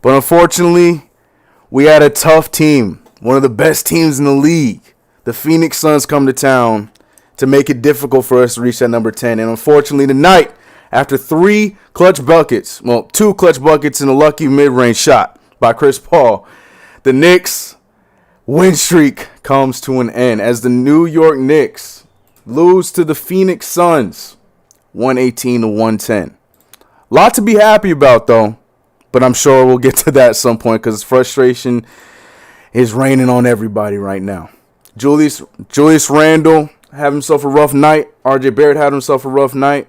But unfortunately, we had a tough team, one of the best teams in the league. The Phoenix Suns come to town to make it difficult for us to reach that number 10. And unfortunately tonight, after two clutch buckets and a lucky mid-range shot by Chris Paul, the Knicks win streak comes to an end as the New York Knicks lose to the Phoenix Suns 118-110. A lot to be happy about, though, but I'm sure we'll get to that at some point because frustration is raining on everybody right now. Julius Randle had himself a rough night. RJ Barrett had himself a rough night.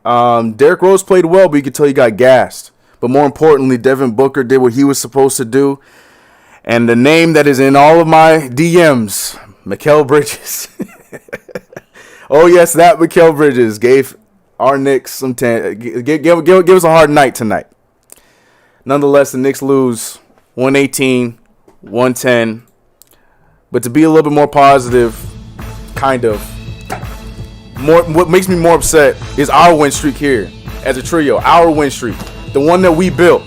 Derrick Rose played well, but you could tell he got gassed. But more importantly, Devin Booker did what he was supposed to do. And the name that is in all of my DMs, Mikal Bridges. Oh, yes, that Mikal Bridges gave our Knicks some give us a hard night tonight. Nonetheless, the Knicks lose 118-110. But to be a little bit more positive, what makes me more upset is our win streak here as a trio. Our win streak, the one that we built,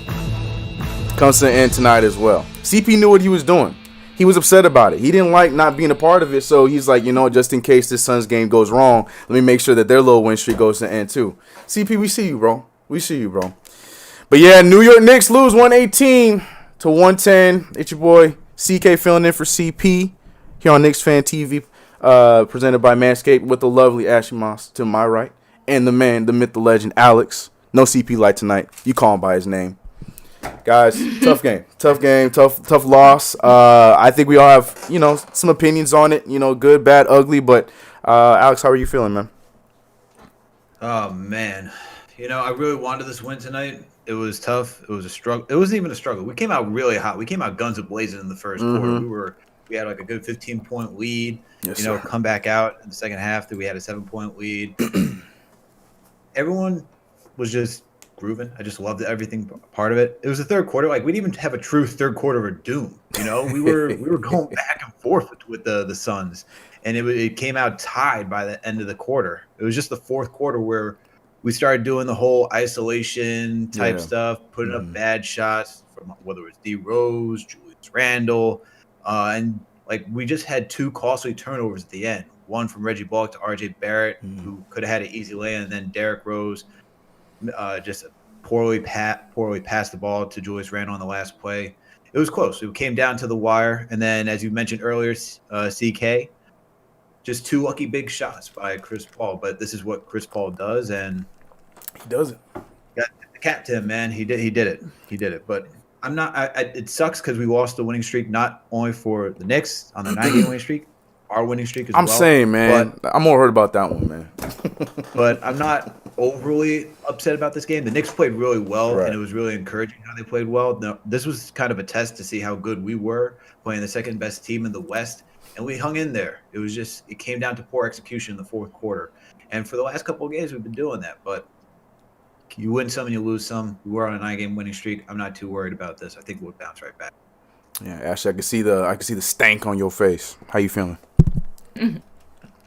comes to an end tonight as well. CP knew what he was doing. He was upset about it. He didn't like not being a part of it, so he's like, just in case this Suns game goes wrong, let me make sure that their little win streak goes to an end too. CP, we see you, bro. But yeah, New York Knicks lose 118-110. It's your boy CK filling in for CP here on KnicksFanTV, presented by Manscaped with the lovely Ashley Moss to my right, and the man, the myth, the legend, Alex. No CP light tonight. You call him by his name. Guys, tough game, tough loss. I think we all have, some opinions on it, good, bad, ugly, but Alex, how are you feeling, man? Oh, man. I really wanted this win tonight. It was tough. It was a struggle. It wasn't even a struggle. We came out really hot. We came out guns a-blazing in the first quarter. We had like a good 15-point lead. Yes, come back out in the second half that we had a 7-point lead. Everyone was just grooving. I just loved everything part of it. It was the third quarter. Like, we didn't even have a true third quarter of doom. We were going back and forth with the Suns, and it came out tied by the end of the quarter. It was just the fourth quarter where we started doing the whole isolation type stuff, putting up bad shots from whether it was D Rose, Julius Randle, and like we just had two costly turnovers at the end. One from Reggie Bullock to RJ Barrett, who could have had an easy lay, and then Derrick Rose just poorly passed the ball to Julius Randle on the last play. It was close. It came down to the wire. And then, as you mentioned earlier, CK, just two lucky big shots by Chris Paul. But this is what Chris Paul does, and he does it. Got the cap to him, man. He did it. But I'm not. It sucks because we lost the winning streak, not only for the Knicks on the 9-game winning streak, our winning streak as well. I'm saying, man, I'm more hurt about that one, man. But I'm not overly upset about this game. The Knicks played really well, and it was really encouraging how they played well. Now, this was kind of a test to see how good we were playing the second best team in the West, and we hung in there. It came down to poor execution in the fourth quarter. And for the last couple of games, we've been doing that. But you win some and you lose some. We were on a 9-game winning streak. I'm not too worried about this. I think we'll bounce right back. Yeah, Ashley, I can see the stank on your face. How you feeling?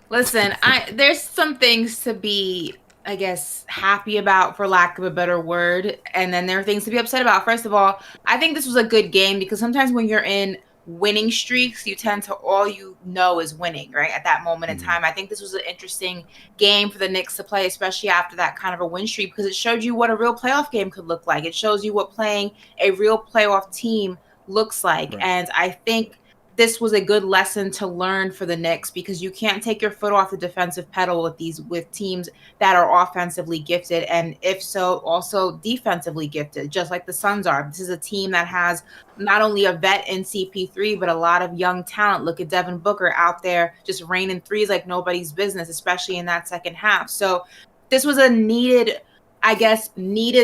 Listen, there's some things to be, I guess, happy about, for lack of a better word, and then there are things to be upset about. First of all, I think this was a good game because sometimes when you're in winning streaks, you tend to all you know is winning, right? At that moment in time. I think this was an interesting game for the Knicks to play, especially after that kind of a win streak, because it showed you what a real playoff game could look like. It shows you what playing a real playoff team looks like. Right. And I think this was a good lesson to learn for the Knicks, because you can't take your foot off the defensive pedal with teams that are offensively gifted, and if so, also defensively gifted, just like the Suns are. This is a team that has not only a vet in CP3, but a lot of young talent. Look at Devin Booker out there just raining threes like nobody's business, especially in that second half. So this was a needed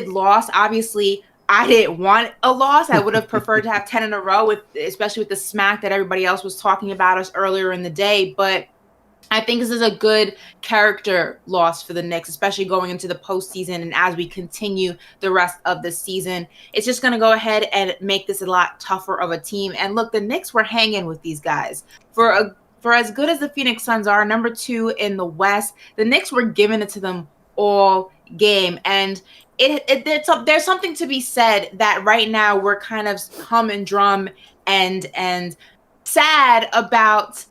loss. Obviously, I didn't want a loss. I would have preferred to have 10 in a row, especially with the smack that everybody else was talking about us earlier in the day. But I think this is a good character loss for the Knicks, especially going into the postseason. And as we continue the rest of the season, it's just going to go ahead and make this a lot tougher of a team. And look, the Knicks were hanging with these guys. For as good as the Phoenix Suns are, number 2 in the West, the Knicks were giving it to them all game. And there's something to be said that right now we're kind of hum and drum and sad about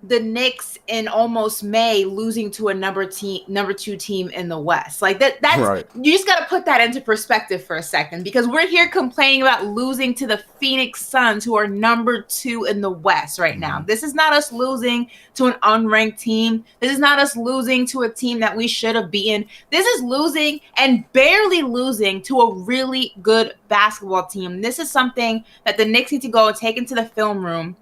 the Knicks in almost May losing to a number 2 team in the West. Like that's Right. you just got to put that into perspective for a second, because we're here complaining about losing to the Phoenix Suns, who are number 2 in the West right now. This is not us losing to an unranked team. This is not us losing to a team that we should have beaten. This is losing, and barely losing, to a really good basketball team. This is something that the Knicks need to go and take into the film room,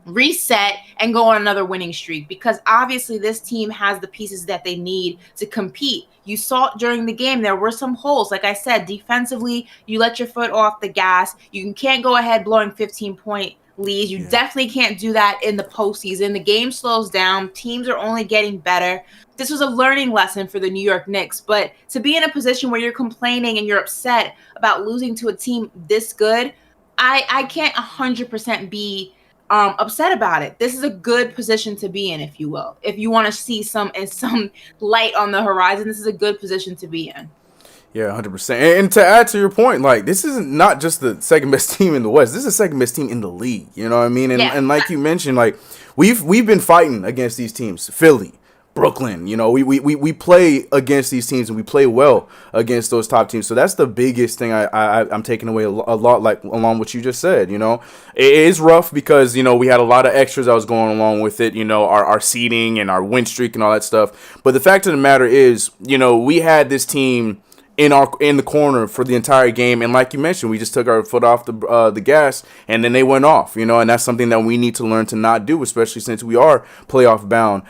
reset, and go on another winning streak, because obviously this team has the pieces that they need to compete. You saw during the game there were some holes. Like I said, defensively, you let your foot off the gas. You can't go ahead blowing 15-point leads. You definitely can't do that in the postseason. The game slows down. Teams are only getting better. This was a learning lesson for the New York Knicks. But to be in a position where you're complaining and you're upset about losing to a team this good, I can't 100% be upset about it. This is a good position to be in, if you will. If you want to see some light on the horizon, this is a good position to be in. Yeah, 100%. And to add to your point, like, this is not just the second best team in the West. This is the second best team in the league. You know what I mean? And like you mentioned, like, we've been fighting against these teams. Philly, Brooklyn, you know, we play against these teams, and we play well against those top teams. So that's the biggest thing I'm taking away a lot, like, along what you just said. You know, it is rough because, you know, we had a lot of extras that was going along with it, you know, our seeding and our win streak and all that stuff. But the fact of the matter is, you know, we had this team in the corner for the entire game, and like you mentioned, we just took our foot off the gas, and then they went off, you know, and that's something that we need to learn to not do, especially since we are playoff bound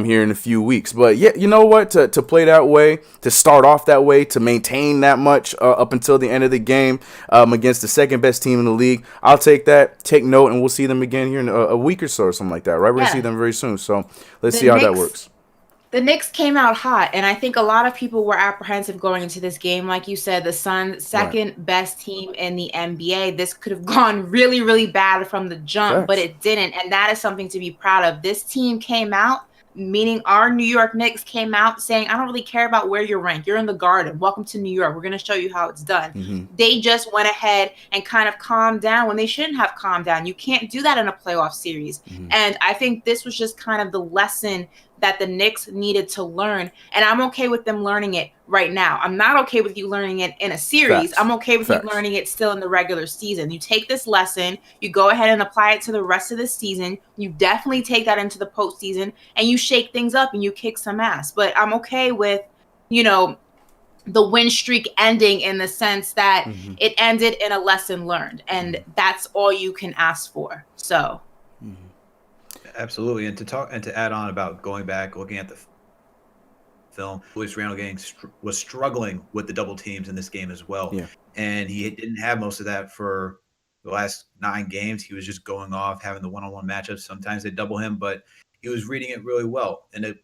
here in a few weeks. But yeah, you know what, to play that way, to start off that way, to maintain that much up until the end of the game against the second best team in the league, I'll take that, take note, and we'll see them again here in a week or so or something like that, right? We're gonna see them very soon, so let's see how that works. The Knicks came out hot, and I think a lot of people were apprehensive going into this game. Like you said, the Suns, second best team in the NBA. This could have gone really, really bad from the jump, but it didn't, and that is something to be proud of. This team came out, meaning our New York Knicks came out saying, I don't really care about where you're ranked. You're in the Garden. Welcome to New York. We're going to show you how it's done. They just went ahead and kind of calmed down when they shouldn't have calmed down. You can't do that in a playoff series. And I think this was just kind of the lesson that the Knicks needed to learn. And I'm okay with them learning it right now. I'm not okay with you learning it in a series. I'm okay with you learning it still in the regular season. You take this lesson, you go ahead and apply it to the rest of the season. You definitely take that into the postseason, and you shake things up and you kick some ass. But I'm okay with, you know, the win streak ending in the sense that it ended in a lesson learned. And that's all you can ask for. So. Absolutely, and to add on about going back, looking at the film, Julius Randle was struggling with the double teams in this game as well, and he didn't have most of that for the last 9 games. He was just going off, having the one-on-one matchups. Sometimes they double him, but he was reading it really well. And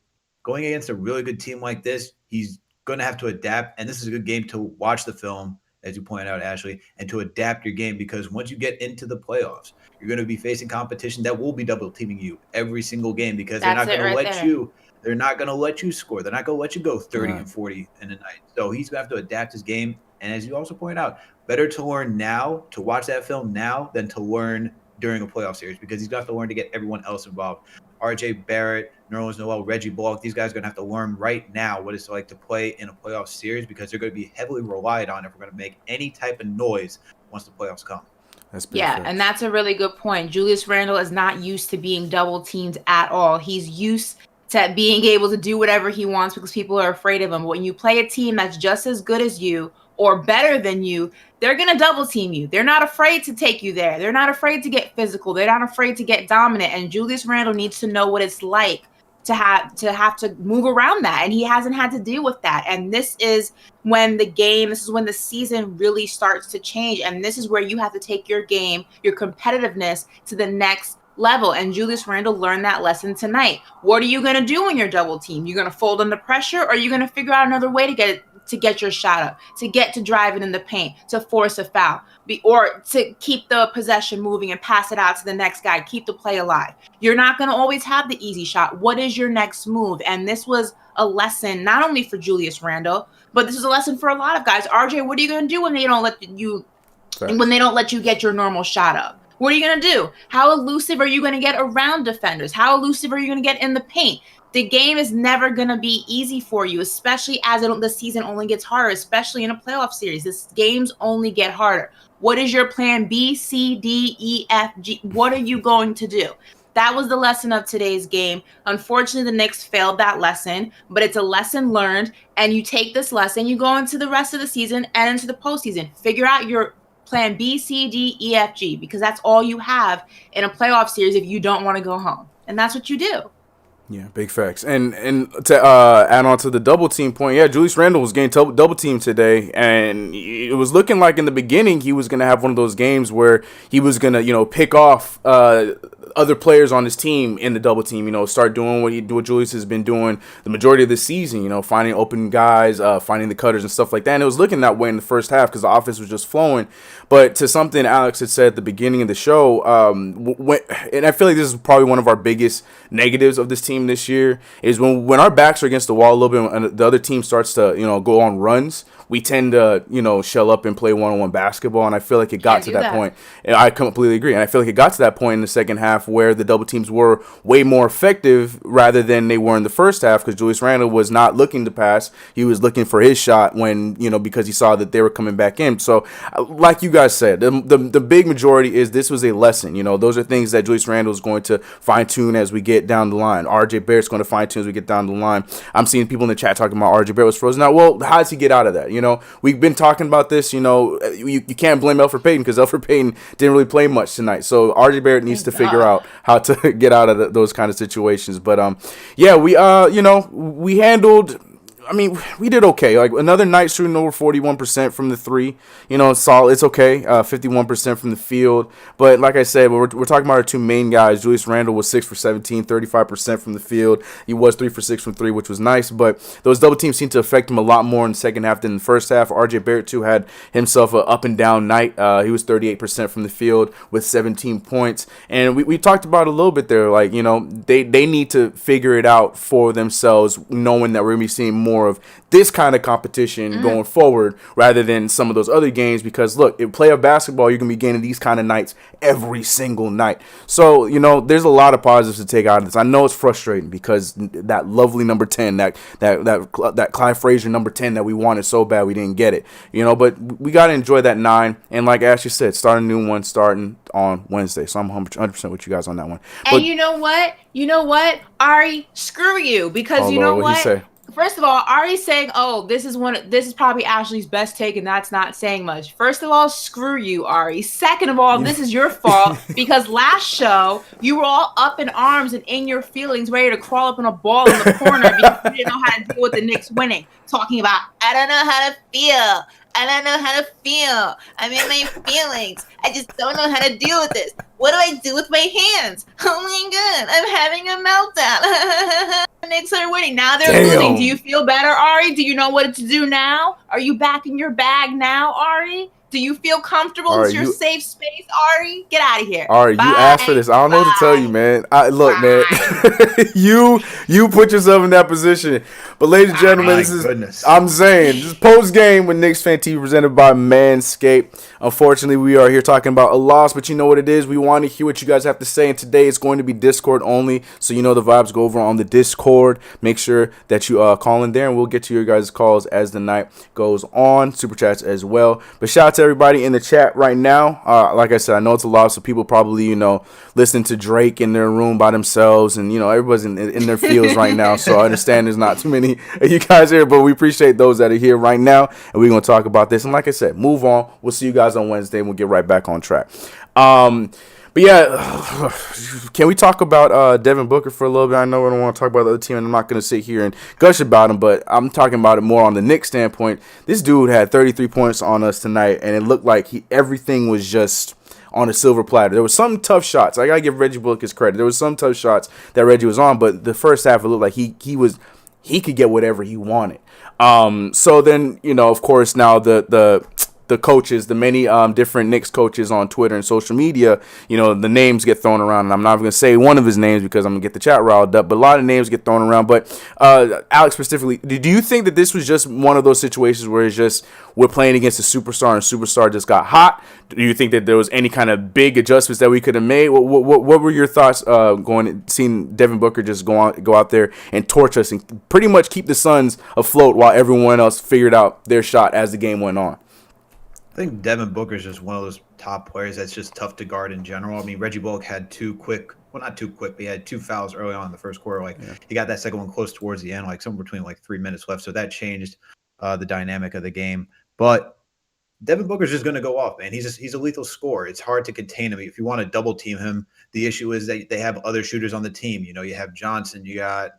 going against a really good team like this, he's going to have to adapt. And this is a good game to watch the film, as you pointed out, Ashley, and to adapt your game, because once you get into the playoffs, you're going to be facing competition that will be double teaming you every single game, because they're not going to let you. They're not going to let you score. They're not going to let you go 30 and 40 in a night. So he's going to have to adapt his game. And as you also point out, better to learn now, to watch that film now, than to learn during a playoff series, because he's going to have to learn to get everyone else involved. RJ Barrett, Nerlens Noel, Reggie Bullock, these guys are going to have to learn right now what it's like to play in a playoff series, because they're going to be heavily relied on if we're going to make any type of noise once the playoffs come. And that's a really good point. Julius Randle is not used to being double teamed at all. He's used to being able to do whatever he wants because people are afraid of him. When you play a team that's just as good as you or better than you, they're going to double team you. They're not afraid to take you there. They're not afraid to get physical. They're not afraid to get dominant. And Julius Randle needs to know what it's like to have to move around that, and he hasn't had to deal with that. And this is when the season really starts to change, and this is where you have to take your game, your competitiveness, to the next level. And Julius Randle learned that lesson tonight. What are you going to do when you're double teamed? You're going to fold under pressure, or are you going to figure out another way to get your shot up, to get to driving in the paint, to force a foul, or to keep the possession moving and pass it out to the next guy, keep the play alive? You're not going to always have the easy shot. What is your next move? And this was a lesson not only for Julius Randle, But this is a lesson for a lot of guys. RJ, what are you going to do when they don't let you get your normal shot up? What are you going to do? How elusive are you going to get around defenders? How elusive are you going to get in the paint? The game is never going to be easy for you, especially as the season only gets harder, especially in a playoff series. This games only get harder. What is your plan B, C, D, E, F, G? What are you going to do? That was the lesson of today's game. Unfortunately, the Knicks failed that lesson, but it's a lesson learned. And you take this lesson, you go into the rest of the season and into the postseason. Figure out your plan B, C, D, E, F, G, because that's all you have in a playoff series if you don't want to go home. And that's what you do. Yeah, big facts. And to add on to the double team point, yeah, Julius Randle was getting double team today, and it was looking like in the beginning he was going to have one of those games where he was going to, pick off other players on his team in the double team, start doing what Julius has been doing the majority of the season, finding open guys, finding the cutters and stuff like that. And it was looking that way in the first half because the offense was just flowing. But to something Alex had said at the beginning of the show, and I feel like this is probably one of our biggest negatives of this team this year, is when our backs are against the wall a little bit and the other team starts to, go on runs, we tend to, shell up and play one-on-one basketball. And I feel like it got to that point. And I completely agree. And I feel like it got to that point in the second half where the double teams were way more effective rather than they were in the first half, because Julius Randle was not looking to pass. He was looking for his shot when, because he saw that they were coming back in. So like you guys said, the big majority is this was a lesson. Those are things that Julius Randle is going to fine-tune as we get down the line. RJ Barrett's going to fine-tune as we get down the line. I'm seeing people in the chat talking about RJ Barrett was frozen out. Well, how does he get out of that? We've been talking about this. You can't blame Elfrid Payton because Elfrid Payton didn't really play much tonight. So RJ Barrett needs to figure out how to get out of those kind of situations. But yeah, we handled. I mean, we did okay. Like another night shooting over 41% from the three. It's solid. It's okay. 51% from the field. But like I said, we're talking about our two main guys. Julius Randle was 6 for 17, 35% from the field. He was 3 for 6 from three, which was nice. But those double teams seemed to affect him a lot more in the second half than the first half. RJ Barrett too had himself an up and down night. He was 38% from the field with 17 points. And we talked about it a little bit there. Like they need to figure it out for themselves, knowing that we're gonna be seeing more of this kind of competition going forward rather than some of those other games, because look, in playoff basketball, you're going to be getting these kind of nights every single night. So, there's a lot of positives to take out of this. I know it's frustrating because that lovely number 10, that Clyde Frazier number 10 that we wanted so bad, we didn't get it, but we got to enjoy that 9. And like Ashley said, start a new one starting on Wednesday. So I'm 100% with you guys on that one. And but, you know what? Ari, screw you, because you know what? He say? First of all, Ari's saying, "Oh, this is probably Ashley's best take, and that's not saying much." First of all, screw you, Ari. Second of all, this is your fault because last show you were all up in arms and in your feelings, ready to crawl up in a ball in the corner because you didn't know how to deal with the Knicks winning. Talking about, I don't know how to feel. I don't know how to feel. I'm in my feelings. I just don't know how to deal with this. What do I do with my hands? Oh my God, I'm having a meltdown. The Knicks are winning. Now they're losing. Do you feel better, Ari? Do you know what to do now? Are you back in your bag now, Ari? Do you feel comfortable? It's your safe space, Ari? Get out of here. Ari, you asked for this. I don't know what to tell you, man. Look, man. you put yourself in that position. But ladies and gentlemen, I'm saying, this is post game with Knicks Fan TV presented by Manscaped. Unfortunately, we are here talking about a loss, but you know what it is. We want to hear what you guys have to say. And today it's going to be Discord only. So the vibes go over on the Discord. Make sure that you call in there, and we'll get to your guys' calls as the night goes on. Super chats as well. But shout out to everybody in the chat right now. Like I said, I know it's a lot, so people probably, listen to Drake in their room by themselves, and everybody's in their fields right now. So I understand there's not too many of you guys here, but we appreciate those that are here right now, and we're gonna talk about this. And like I said, move on. We'll see you guys on Wednesday, and we'll get right back on track. But yeah, can we talk about Devin Booker for a little bit? I know I don't want to talk about the other team, and I'm not going to sit here and gush about him, but I'm talking about it more on the Knicks standpoint. This dude had 33 points on us tonight, and it looked like everything was just on a silver platter. There was some tough shots. I got to give Reggie Bullock his credit. There was some tough shots that Reggie was on, but the first half, it looked like he could get whatever he wanted. So then, of course, now the the coaches, the many different Knicks coaches on Twitter and social media, the names get thrown around, and I'm not going to say one of his names because I'm going to get the chat riled up, but a lot of names get thrown around. But Alex specifically, do you think that this was just one of those situations where it's just we're playing against a superstar and superstar just got hot? Do you think that there was any kind of big adjustments that we could have made? What were your thoughts seeing Devin Booker just go out there and torch us and pretty much keep the Suns afloat while everyone else figured out their shot as the game went on? I think Devin Booker is just one of those top players that's just tough to guard in general. I mean, Reggie Bullock had not too quick, but he had 2 fouls early on in the first quarter. He got that second one close towards the end, somewhere between 3 minutes left. So that changed the dynamic of the game. But Devin Booker's just going to go off, man. He's a lethal scorer. It's hard to contain him. If you want to double team him, the issue is that they have other shooters on the team. You have Johnson, you got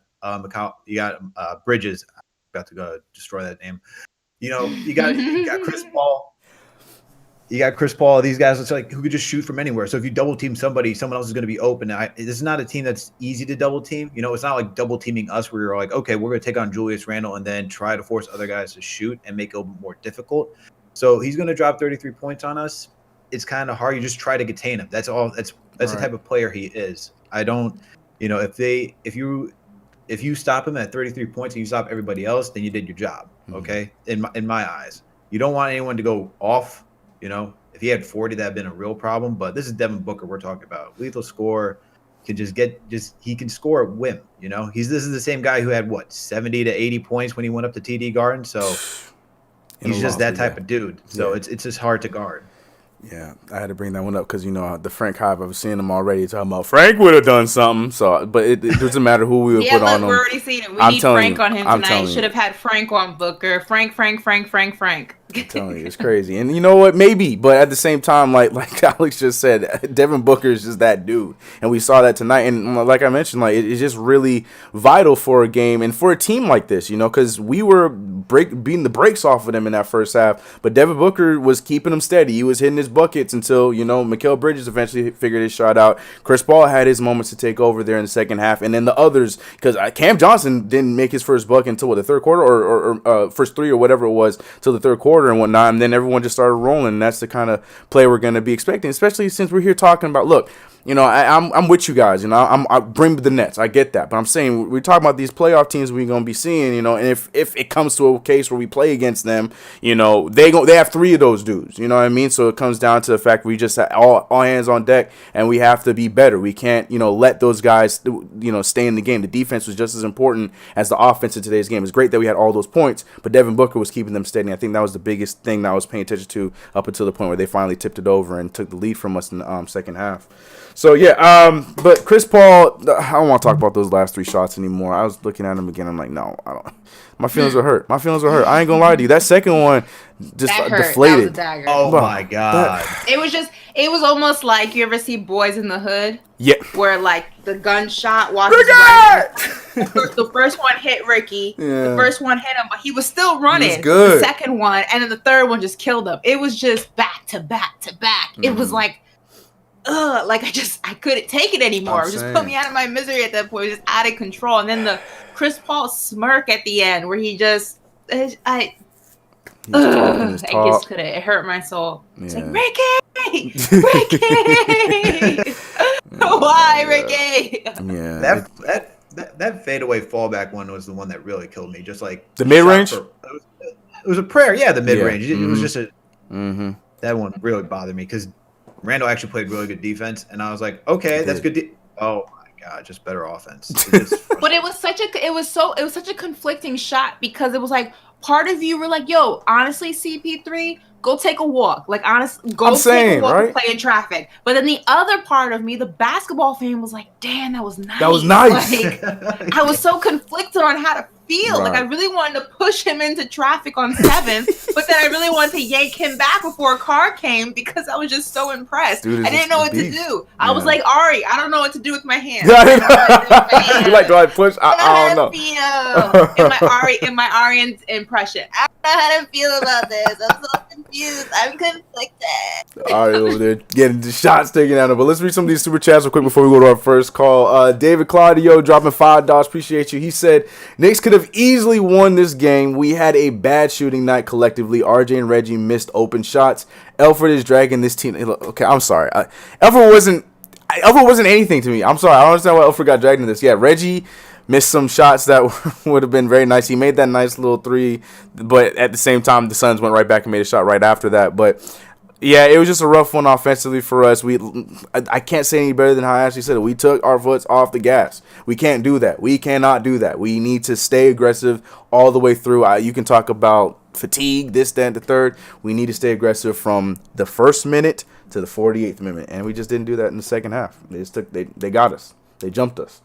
Bridges. I'm about to go destroy that name. You got Chris Paul. You got Chris Paul. These guys, it's who could just shoot from anywhere. So if you double team somebody, someone else is going to be open. This is not a team that's easy to double team. It's not like double teaming us where you're okay, we're going to take on Julius Randle and then try to force other guys to shoot and make it more difficult. So he's going to drop 33 points on us. It's kind of hard. You just try to contain him. That's all. That's the type of player he is. I don't, if you stop him at 33 points and you stop everybody else, then you did your job. Okay. In my eyes, you don't want anyone to go off. If he had 40, that'd been a real problem. But this is Devin Booker we're talking about. Lethal scorer, can he can score at whim. This is the same guy who had 70 to 80 points when he went up to TD Garden. So he's just that type of dude. So it's just hard to guard. Yeah, I had to bring that one up because, the Frank hype, I've seen him already talking about Frank would have done something. So, but it doesn't matter who we would put on him. We're already seeing it. We need Frank on him tonight. Should have had Frank on Booker. Frank. I'm telling you, it's crazy. And you know what? Maybe. But at the same time, like Alex just said, Devin Booker is just that dude. And we saw that tonight. And like I mentioned, it's just really vital for a game and for a team like this, because we were beating the brakes off of them in that first half. But Devin Booker was keeping them steady. He was hitting his buckets until, Mikal Bridges eventually figured his shot out. Chris Paul had his moments to take over there in the second half. And then the others, because Cam Johnson didn't make his first bucket until the third quarter or first three or whatever it was till the third quarter and whatnot, and then everyone just started rolling. And that's the kind of play we're going to be expecting, especially since we're here talking about, look, I'm with you guys. I bring the Nets. I get that, but I'm saying we're talking about these playoff teams we're going to be seeing. And if it comes to a case where we play against them, they have 3 of those dudes. You know what I mean? So it comes down to the fact we just have all hands on deck, and we have to be better. We can't let those guys stay in the game. The defense was just as important as the offense in today's game. It's great that we had all those points, but Devin Booker was keeping them steady. I think that was the biggest thing that I was paying attention to up until the point where they finally tipped it over and took the lead from us in the second half. So, but Chris Paul, I don't want to talk about those last 3 shots anymore. I was looking at him again. I'm like, no, I don't. My feelings were hurt. I ain't going to lie to you. That second one just deflated. Oh, my God. It was almost like you ever see Boys in the Hood? Yeah. Where, the gunshot walks right. The first one hit Ricky. Yeah. The first one hit him, but he was still running. He was good. The second one, and then the third one just killed him. It was just back to back to back. It was I couldn't take it anymore. It just put me out of my misery at that point. It was just out of control. And then the Chris Paul smirk at the end where he just, it hurt my soul. Yeah. It's like, Ricky! Why, Ricky? Yeah. That fadeaway fallback one was the one that really killed me. Just like the mid-range? It was a prayer. Yeah, the mid-range. Yeah. It was just that one really bothered me because Randle actually played really good defense, and I was like, okay, that's good. Oh my God, just better offense. But it was such a conflicting shot because it was like part of you were like, yo, honestly, CP3, go take a walk. Like, honestly, go take a walk and play in traffic. But then the other part of me, the basketball fan, was like, damn, that was nice. That was nice. Like, I was so conflicted on how to feel. Right. Like, I really wanted to push him into traffic on 7th, but then I really wanted to yank him back before a car came because I was just so impressed. Dude, I didn't know what to do. I was like, Ari, I don't know what to do with my hands. You're like, do I push? I don't know. In my Ari impression. I don't know how to feel about this. I'm so confused. I'm conflicted. Ari over there getting the shots taken out of him. But let's read some of these super chats real quick before we go to our first call. David Claudio dropping $5. Appreciate you. He said, Knicks could have easily won this game. We had a bad shooting night collectively. RJ and Reggie missed open shots. Elfrid is dragging this team. Okay, I'm sorry. Elfrid wasn't anything to me. I'm sorry. I don't understand why Elfrid got dragged in this. Yeah, Reggie missed some shots that would have been very nice. He made that nice little three, but at the same time, the Suns went right back and made a shot right after that. But yeah, it was just a rough one offensively for us. I can't say any better than how Ashley said it. We took our foots off the gas. We can't do that. We cannot do that. We need to stay aggressive all the way through. You can talk about fatigue, this, that, and the third. We need to stay aggressive from the first minute to the 48th minute, and we just didn't do that in the second half. They got us. They jumped us.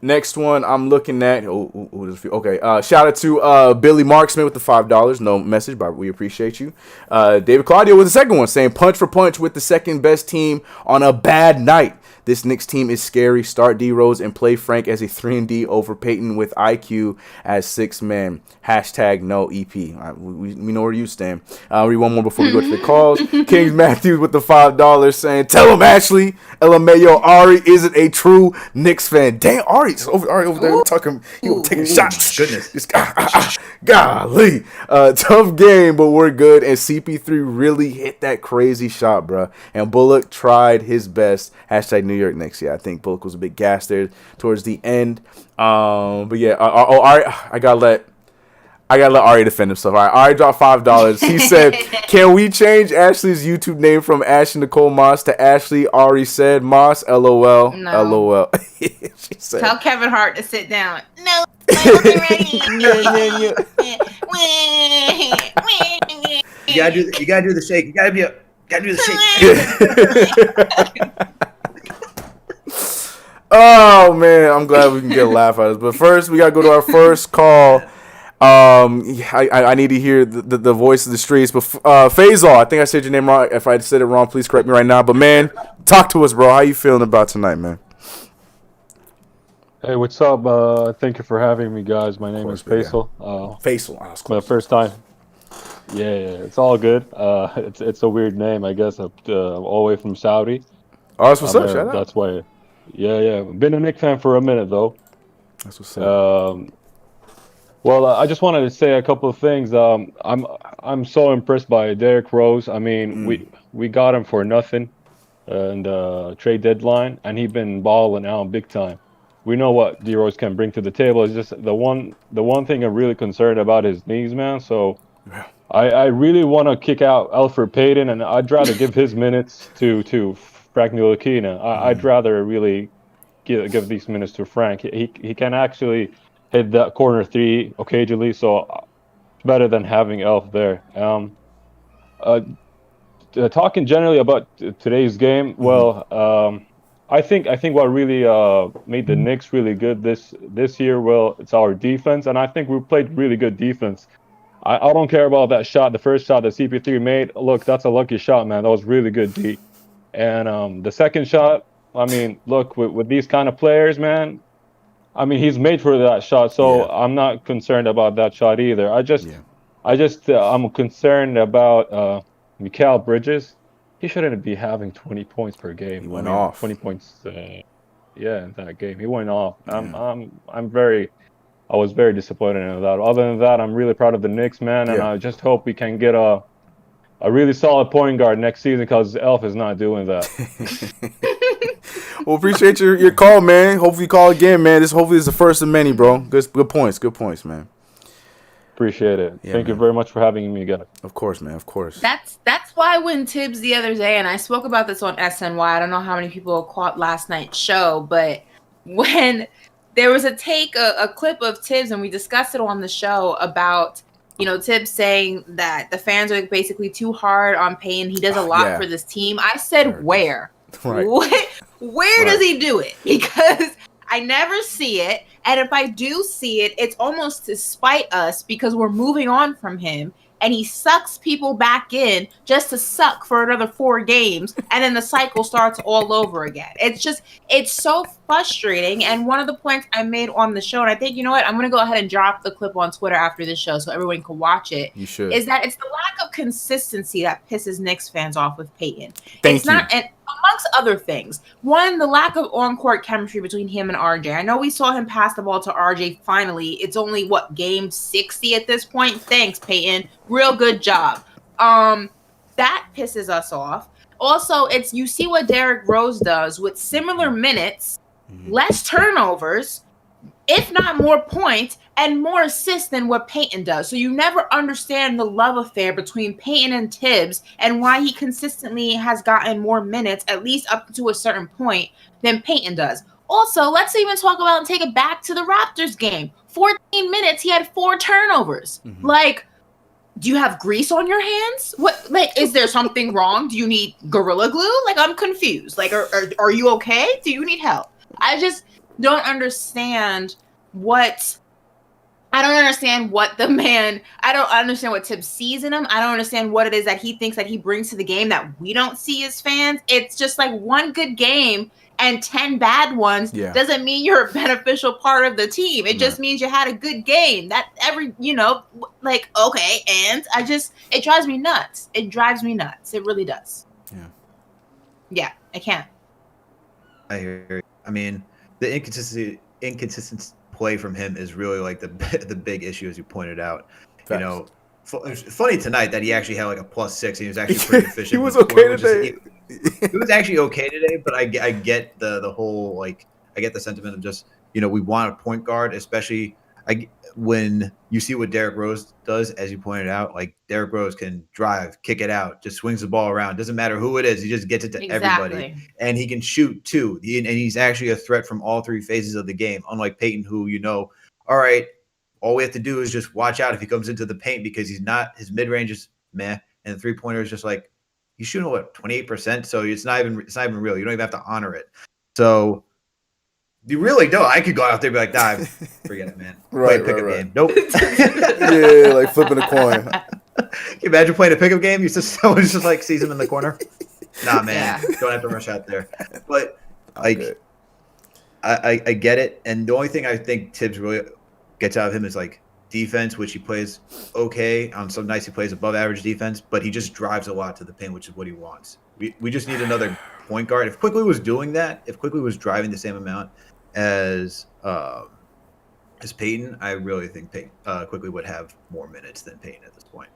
Next one I'm looking at. Shout out to Billy Marksman with the $5. No message, but we appreciate you. David Claudio with the second one, saying punch for punch with the second best team on a bad night. This Knicks team is scary. Start D Rose and play Frank as a 3-and-D over Peyton with IQ as 6-man. Hashtag no EP. We know where you stand. I'll read one more before we go to the calls. Kings Matthews with the $5 saying, tell him, Ashley, LMAO, Ari isn't a true Knicks fan. Damn, Ari's over there talking, taking shots. Goodness. Golly. Tough game, but we're good. And CP3 really hit that crazy shot, bro. And Bullock tried his best. Hashtag New York Knicks. Yeah, I think Bullock was a bit gassed there towards the end. But yeah, Ari, I gotta let Ari defend himself. All right, Ari dropped $5. He said, can we change Ashley's YouTube name from Ashley Nicole Moss to Ashley Ari said Moss? LOL. No. LOL. She said, tell Kevin Hart to sit down. No, I wasn't ready. You gotta do the shake. You gotta do the shake. Oh man, I'm glad we can get a laugh out of this. But first, we gotta go to our first call. I need to hear the voice of the streets. But Faisal, I think I said your name wrong. If I said it wrong, please correct me right now. But man, talk to us, bro. How you feeling about tonight, man? Hey, what's up? Thank you for having me, guys. My name is Faisal. Faisal, it's my first time. Yeah, it's all good. It's a weird name, I guess. I'm all the way from Saudi. Oh, that's what's up. Shout out. That's why. Yeah. Been a Knicks fan for a minute though. That's what's up. Well, I just wanted to say a couple of things. I'm so impressed by Derrick Rose. I mean, we got him for nothing, and trade deadline, and he's been balling out big time. We know what D Rose can bring to the table. It's just the one thing I'm really concerned about his knees, man. So I really want to kick out Elfrid Payton, and I'd rather give his minutes to Frank Ntilikina. I'd rather really give these minutes to Frank. He can actually hit that corner three occasionally, so it's better than having Elf there. Talking generally about today's game, well, I think what really made the Knicks really good this year, well, it's our defense, and I think we played really good defense. I don't care about that shot, the first shot that CP3 made. Look, that's a lucky shot, man. That was really good D. And the second shot, I mean, look, with these kind of players, man, I mean, he's made for that shot, so I'm not concerned about that shot either. I'm concerned about Mikal Bridges. He shouldn't be having 20 points per game. He went off. 20 points, in that game. He went off. Yeah. I was very disappointed in that. Other than that, I'm really proud of the Knicks, man, and I just hope we can get a really solid point guard next season, because Elf is not doing that. Well, appreciate your call, man. Hopefully you call again, man. Hopefully is the first of many, bro. Good points, man. Appreciate it. Thank you very much for having me again. Of course, man. Of course. That's why when Tibbs the other day, and I spoke about this on SNY, I don't know how many people caught last night's show, but when there was a clip of Tibbs, and we discussed it on the show about, Tibbs saying that the fans are basically too hard on Payne. He does a lot for this team. I said, where? Right. Where does he do it? Because I never see it. And if I do see it, it's almost to spite us because we're moving on from him. and he sucks people back in just to suck for another 4 games, and then the cycle starts all over again. It's so frustrating. And one of the points I made on the show, and I think, you know what, I'm going to go ahead and drop the clip on Twitter after this show so everyone can watch it. You should. Is that it's the lack of consistency that pisses Knicks fans off with Peyton. Thank you. And amongst other things, one, the lack of on-court chemistry between him and RJ. I know we saw him pass the ball to RJ finally. It's only, game 60 at this point? Thanks, Peyton. Real good job. That pisses us off. Also, you see what Derrick Rose does with similar minutes, less turnovers, if not more points, and more assists than what Peyton does. So you never understand the love affair between Peyton and Tibbs and why he consistently has gotten more minutes, at least up to a certain point, than Peyton does. Also, let's even talk about and take it back to the Raptors game. 14 minutes, he had 4 turnovers. Like, do you have grease on your hands? What, like, is there something wrong? Do you need Gorilla Glue? Like, I'm confused. Like, are you okay? Do you need help? I just don't understand what the man, I don't understand what Tibbs sees in him. I don't understand what it is that he thinks that he brings to the game that we don't see as fans. It's just like one good game and 10 bad ones doesn't mean you're a beneficial part of the team. It just means you had a good game. That okay, and it drives me nuts. It drives me nuts. It really does. Yeah, I can't. I hear you. I mean, the inconsistent play from him is really like the big issue, as you pointed out. Facts. You know, it's funny tonight that he actually had like a +6 and he was actually pretty efficient. He was okay today. He was actually okay today, but I get the whole, like, I get the sentiment of just, we want a point guard, especially when you see what Derrick Rose does, as you pointed out. Like, Derrick Rose can drive, kick it out, just swings the ball around. Doesn't matter who it is. He just gets it to everybody. And he can shoot too. And he's actually a threat from all 3 phases of the game, unlike Peyton, who, all right, all we have to do is just watch out if he comes into the paint, because his mid-range is meh, and the 3-pointer is just like, he's shooting 28%, so it's not even real. You don't even have to honor it. So you really don't. I could go out there and be like, nah, forget it, man. Play a pickup game. Nope. Yeah, like flipping a coin. Can you imagine playing a pickup game? Someone just like sees him in the corner. Nah, man, don't have to rush out there. But like, I get it, and the only thing I think Tibbs really gets out of him is like defense, which he plays okay. On some nights he plays above average defense, but he just drives a lot to the paint, which is what he wants. We just need another point guard. If Quickly was doing that, if Quickly was driving the same amount as Peyton, I really think Quickly would have more minutes than Peyton at this point.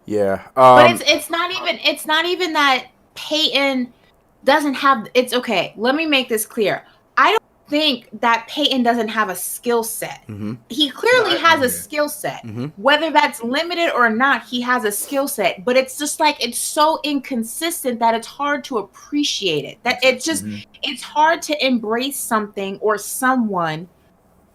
Yeah, but it's not even that Peyton doesn't have. It's okay. Let me make this clear. I don't think that Peyton doesn't have a skill set. He clearly has a skill set. Whether that's limited or not, he has a skill set. But it's just like, it's so inconsistent that it's hard to appreciate it. That it's just it's hard to embrace something or someone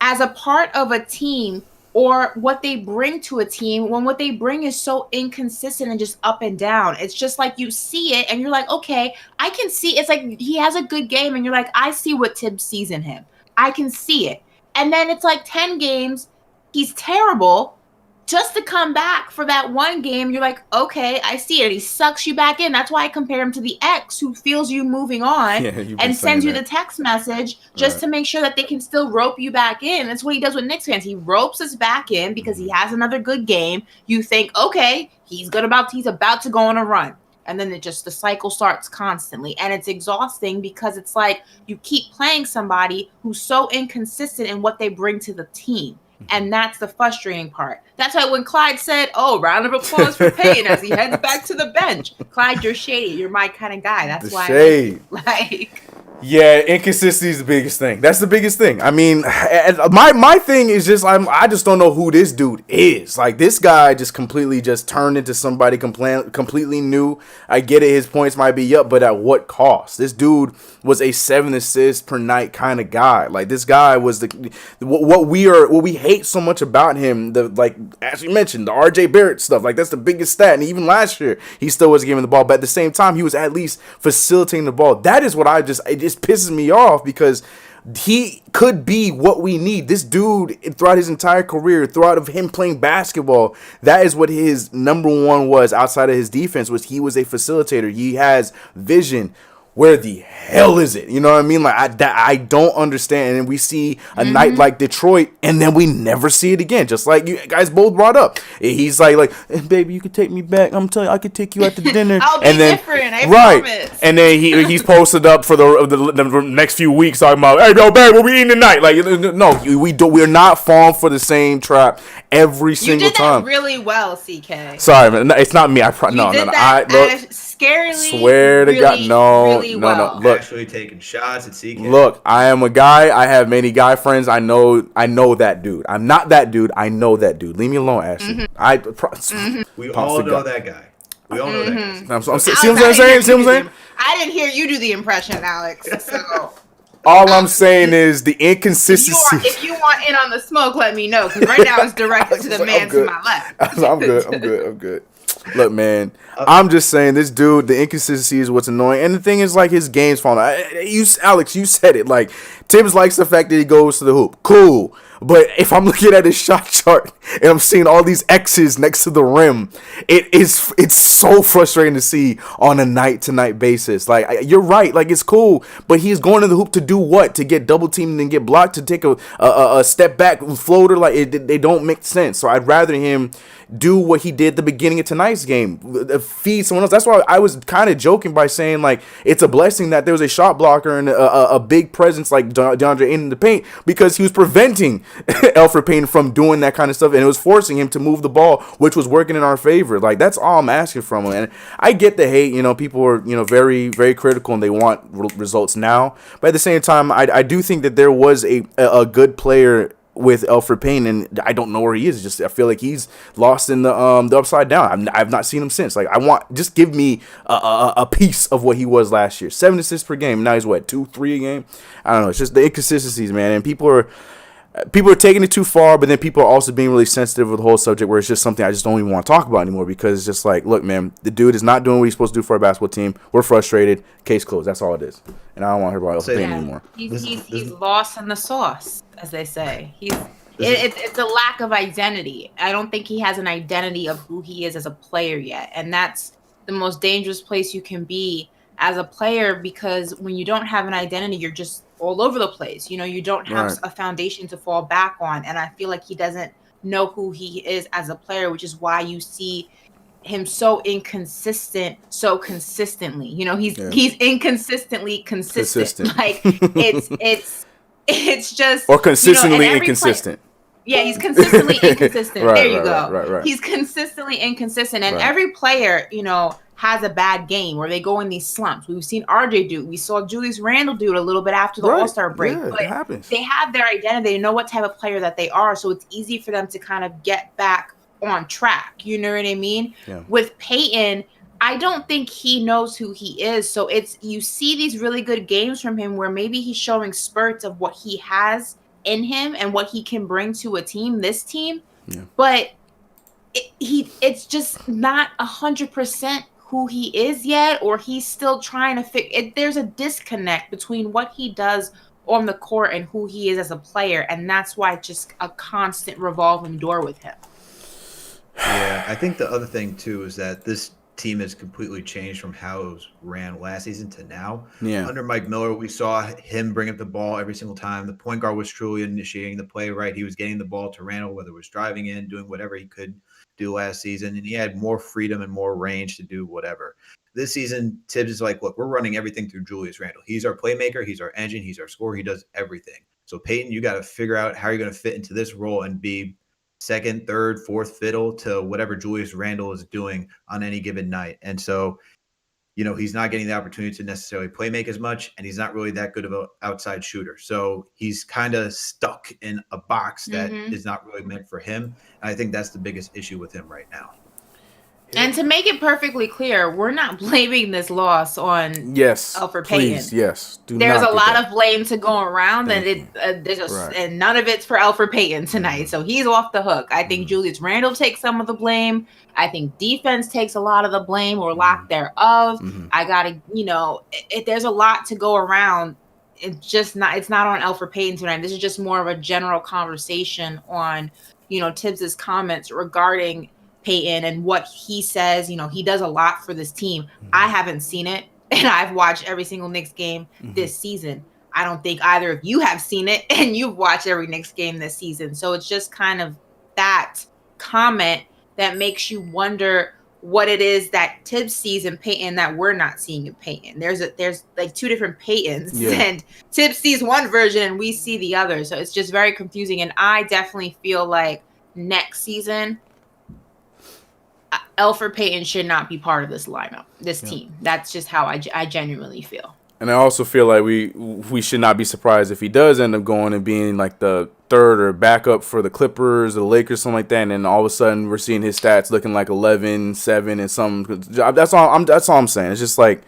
as a part of a team, or what they bring to a team, when what they bring is so inconsistent and just up and down. It's just like, you see it and you're like, okay, I can see. It's like he has a good game and you're like, I see what Tibbs sees in him. I can see it. And then it's like 10 games, he's terrible, just to come back for that one game. You're like, okay, I see it. He sucks you back in. That's why I compare him to the ex who feels you moving on and sends you the text message just to make sure that they can still rope you back in. That's what he does with Knicks fans. He ropes us back in because he has another good game. You think, okay, he's about to go on a run. And then the cycle starts constantly. And it's exhausting because it's like you keep playing somebody who's so inconsistent in what they bring to the team. And that's the frustrating part. That's why when Clyde said, oh, round of applause for Peyton as he heads back to the bench. Clyde, you're shady. You're my kind of guy. That's the why. Shade. Yeah, inconsistency is the biggest thing. That's the biggest thing. I mean, my thing is just I just don't know who this dude is. Like, this guy just completely just turned into somebody completely new. I get it, his points might be up, but at what cost? This dude was a 7 assists per night kind of guy. Like, this guy was what we hate so much about him. Like, as you mentioned, the RJ Barrett stuff. Like, that's the biggest stat. And even last year, he still was giving the ball, but at the same time, he was at least facilitating the ball. That is what it just pisses me off, because he could be what we need. This dude, throughout his entire career, throughout of him playing basketball, that is what his number one was outside of his defense, was he was a facilitator. He has vision. Where the hell is it? You know what I mean? Like I don't understand. And we see a night like Detroit, and then we never see it again. Just like you guys both brought up, he's like, baby, you could take me back. I'm telling you, I could take you out to dinner. I'll be and then, different. I right, promise. and then he's posted up for the next few weeks talking about, hey, yo, babe, what we eating tonight? Like, no, we're not falling for the same trap every single time. You did that really well, CK. Sorry, man, it's not me. Scarily, swear to really, God, no, really no, well. no. Look, actually taking shots at CK. Look, I am a guy. I have many guy friends. I know that dude. I'm not that dude. I know that dude. Leave me alone, Ashley. We all know that guy. We all know that guy. See what I'm saying? See what I'm saying? I didn't hear you do the impression, Alex. So. All I'm saying is the inconsistency. If you want in on the smoke, let me know. Because right now it's directed to the man to my left. I'm good. Look, man, I'm just saying this dude, the inconsistency is what's annoying. And the thing is, like, his game's falling. Alex, you said it. Like, Tibbs likes the fact that he goes to the hoop. Cool. But if I'm looking at his shot chart and I'm seeing all these X's next to the rim, it's so frustrating to see on a night-to-night basis. Like, you're right. Like, it's cool. But he's going to the hoop to do what? To get double-teamed and get blocked? To take a step-back floater? Like, they don't make sense. So I'd rather him do what he did at the beginning of tonight's game. Feed someone else. That's why I was kind of joking by saying, like, it's a blessing that there was a shot blocker and a big presence like DeAndre in the paint, because he was preventing Elfrid Payton from doing that kind of stuff, and it was forcing him to move the ball, which was working in our favor. Like, that's all I'm asking from him. And I get the hate. People are, very, very critical and they want results now. But at the same time, I do think that there was a good player with Elfrid Payton, and I don't know where he is. Just I feel like he's lost in the upside down. I've not seen him since. Like, just give me a piece of what he was last year. 7 assists per game. Now he's what, 2-3 a game? I don't know. It's just the inconsistencies, man. And people are taking it too far, but then people are also being really sensitive with the whole subject, where it's just something I just don't even want to talk about anymore, because it's just like, look, man, the dude is not doing what he's supposed to do for our basketball team. We're frustrated. Case closed. That's all it is. And I don't want to hear about Elfrid Payton anymore. He's lost in the sauce, as they say. It's a lack of identity. I don't think he has an identity of who he is as a player yet. And that's the most dangerous place you can be as a player, because when you don't have an identity, you're just all over the place. You don't have a foundation to fall back on. And I feel like he doesn't know who he is as a player, which is why you see him so inconsistent so consistently. He's inconsistently consistent. Like, it's just, or consistently inconsistent. He's consistently inconsistent. Right, there you go. Right. He's consistently inconsistent, and every player, has a bad game where they go in these slumps. We've seen RJ do. We saw Julius Randle do it a little bit after the All-Star break. Yeah, but it happens. They have their identity. They know what type of player that they are, so it's easy for them to kind of get back on track. You know what I mean? Yeah. With Peyton, I don't think he knows who he is. So you see these really good games from him where maybe he's showing spurts of what he has in him and what he can bring to a team, this team. Yeah. But it's just not 100% who he is yet, or he's still trying to figure it. There's a disconnect between what he does on the court and who he is as a player, and that's why it's just a constant revolving door with him. Yeah, I think the other thing too is that this team has completely changed from how it was ran last season to now. Yeah. Under Mike Miller, we saw him bring up the ball every single time. The point guard was truly initiating the play, right? He was getting the ball to Randle, whether it was driving in, doing whatever he could do last season, and he had more freedom and more range to do whatever. This season, Tibbs is like, look, we're running everything through Julius Randle. He's our playmaker. He's our engine. He's our scorer. He does everything. So Peyton, you got to figure out how you're going to fit into this role and be second, third, fourth fiddle to whatever Julius Randle is doing on any given night. And so, he's not getting the opportunity to necessarily play make as much, and he's not really that good of an outside shooter. So he's kind of stuck in a box that is not really meant for him. And I think that's the biggest issue with him right now. And to make it perfectly clear, we're not blaming this loss on Elfrid Payton. Yes. There's a lot of blame to go around, and and none of it's for Elfrid Payton tonight. So he's off the hook. I think Julius Randle takes some of the blame. I think defense takes a lot of the blame or lack thereof. I gotta, there's a lot to go around it's not on Alfred Payton tonight. This is just more of a general conversation on, Tibbs's comments regarding Payton and what he says. He does a lot for this team. I haven't seen it, and I've watched every single Knicks game this season. I don't think either of you have seen it, and you've watched every Knicks game this season. So it's just kind of that comment that makes you wonder what it is that Tibbs sees in Payton that we're not seeing in Payton. There's like two different Paytons, and Tibbs sees one version and we see the other. So it's just very confusing. And I definitely feel like next season, Elfrid Payton should not be part of this lineup, this team. That's just how I genuinely feel. And I also feel like we should not be surprised if he does end up going and being like the third or backup for the Clippers or the Lakers, something like that. And then all of a sudden we're seeing his stats looking like 11, 7, and something. That's all I'm saying. It's just like,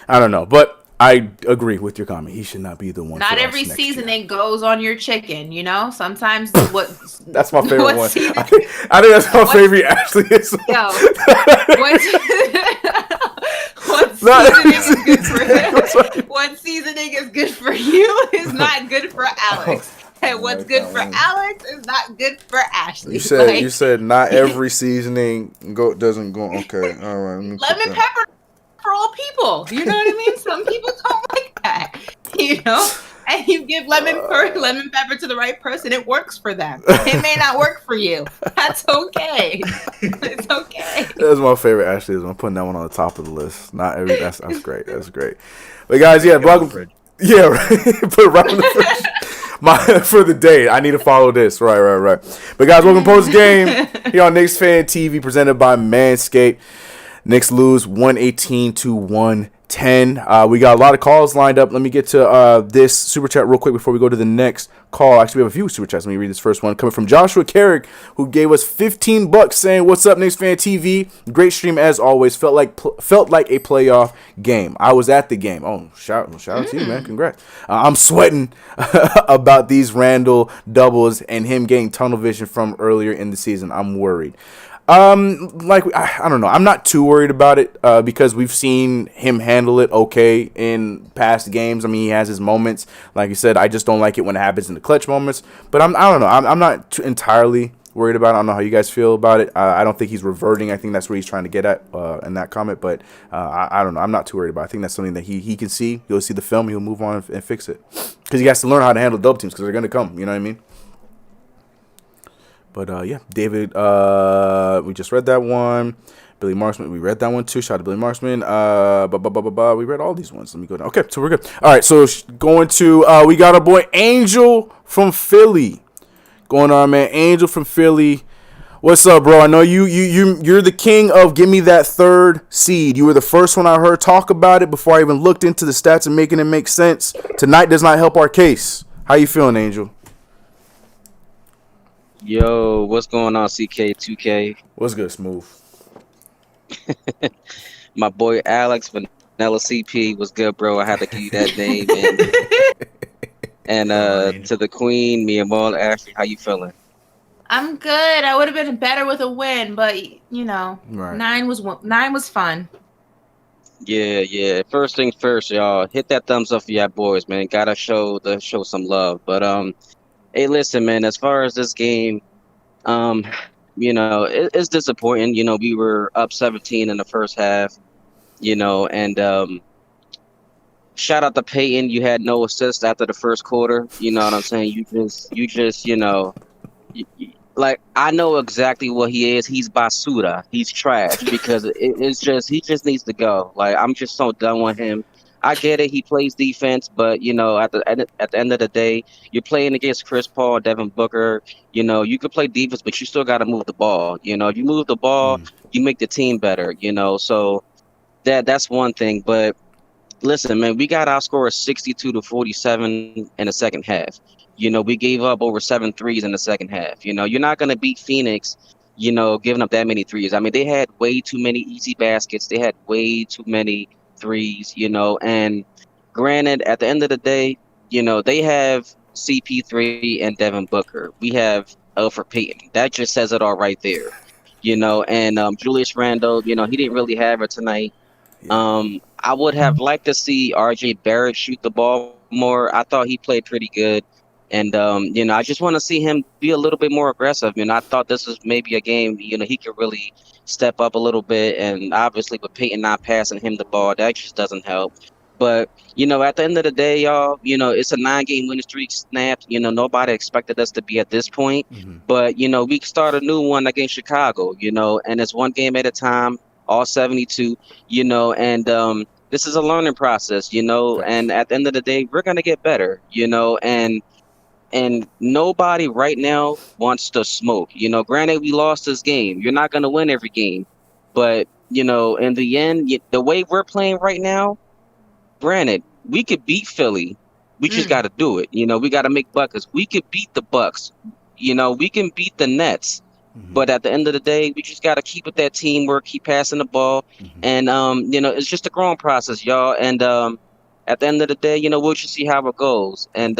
I don't know. But I agree with your comment. He should not be the one. Not every season it goes on your chicken, Sometimes that's my favorite one. I think that's my favorite. Actually, is. Yo, what seasoning is good for you is not good for Alex. And what's good for Alex is not good for Ashley. You said not every seasoning doesn't go. Okay, all right. Lemon pepper for all people. You know what I mean? Some people don't like that. And you give lemon pepper to the right person, it works for them. It may not work for you. That's okay. It's okay. That's my favorite. Ashley, I'm putting that one on the top of the list. Not every. That's great. That's great. But guys, welcome. Yeah, right. Put it right on the fridge. For the day, I need to follow this. Right. But guys, welcome to Post Game here on KnicksFanTV, presented by Manscaped. Knicks lose 118-110. We got a lot of calls lined up. Let me get to this super chat real quick before we go to the next call. Actually, we have a few super chats. Let me read this first one coming from Joshua Carrick, who gave us $15 saying, "What's up, KnicksFanTV? Great stream as always. Felt like a playoff game. I was at the game." Oh, shout out to you, man. Congrats. I'm sweating about these Randle doubles and him getting tunnel vision from earlier in the season. I'm worried. I don't know. I'm not too worried about it because we've seen him handle it okay in past games. I mean, he has his moments. Like you said, I just don't like it when it happens in the clutch moments. But I don't know. I'm not entirely worried about it. I don't know how you guys feel about it. I don't think he's reverting. I think that's what he's trying to get at in that comment. But I don't know. I'm not too worried about it. I think that's something that he can see. He'll see the film. He'll move on and fix it. Because he has to learn how to handle double teams because they're going to come. You know what I mean? But, David, we just read that one. Billy Marksman, we read that one too. Shout out to Billy Marksman. We read all these ones. Let me go down. Okay, so we're good. All right, so going to, we got our boy Angel from Philly. Going on, man. Angel from Philly. What's up, bro? I know you're the king of give me that third seed. You were the first one I heard talk about it before I even looked into the stats and making it make sense. Tonight does not help our case. How you feeling, Angel? Yo, what's going on, CK2K? What's good, Smooth? My boy Alex Vanilla CP was good, bro. I had to give you that name. And to the queen, me and Maul, Ashley, how you feeling? I'm good. I would have been better with a win, but right. 9 was fun. Yeah. First things first, y'all. Hit that thumbs up for y'all boys, man. Gotta show some love. But hey, listen, man, as far as this game, it's disappointing. We were up 17 in the first half, and shout out to Payton. You had no assists after the first quarter. You know what I'm saying? You just, like, I know exactly what he is. He's basura. He's trash because it's just, he just needs to go. Like, I'm just so done with him. I get it. He plays defense, but at the end of the day, you're playing against Chris Paul, Devin Booker. You could play defense, but you still got to move the ball. If you move the ball, you make the team better. So that's one thing. But listen, man, we got outscored 62-47 in the second half. We gave up over 7 threes in the second half. You're not gonna beat Phoenix, giving up that many threes. I mean, they had way too many easy baskets. They had way too many threes, and granted, at the end of the day, they have CP3 and Devin Booker. We have Elfrid Payton. That just says it all right there, and Julius Randle, he didn't really have it tonight. I would have liked to see RJ Barrett shoot the ball more. I thought he played pretty good. And, I just want to see him be a little bit more aggressive. I thought this was maybe a game, he could really step up a little bit. And obviously with Peyton not passing him the ball, that just doesn't help. But, at the end of the day, y'all, it's a 9-game winning streak snapped. Nobody expected us to be at this point. Mm-hmm. But, we can start a new one against Chicago, and it's one game at a time, all 72, and this is a learning process, and at the end of the day, we're going to get better, and nobody right now wants to smoke. Granted, we lost this game. You're not going to win every game. But, in the end, the way we're playing right now, granted, we could beat Philly. We just got to do it. We got to make buckets. We could beat the Bucks. We can beat the Nets. Mm-hmm. But at the end of the day, we just got to keep with that teamwork, keep passing the ball. Mm-hmm. And, it's just a growing process, y'all. And at the end of the day, we'll just see how it goes. And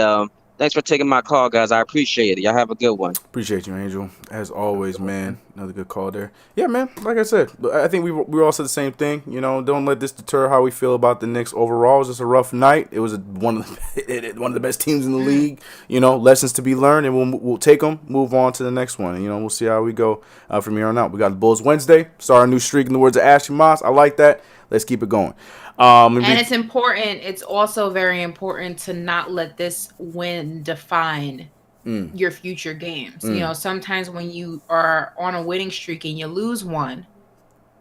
thanks for taking my call, guys. I appreciate it. Y'all have a good one. Appreciate you, Angel. As always, man. Another good call there. Yeah, man. Like I said, I think we all said the same thing. Don't let this deter how we feel about the Knicks overall. It was just a rough night. It was one of the best teams in the league. Lessons to be learned, and we'll take them, move on to the next one. And, we'll see how we go from here on out. We got the Bulls Wednesday. Start a new streak in the words of Ashley Moss. I like that. Let's keep it going. And it's important. It's also very important to not let this win define your future games. Sometimes when you are on a winning streak and you lose one,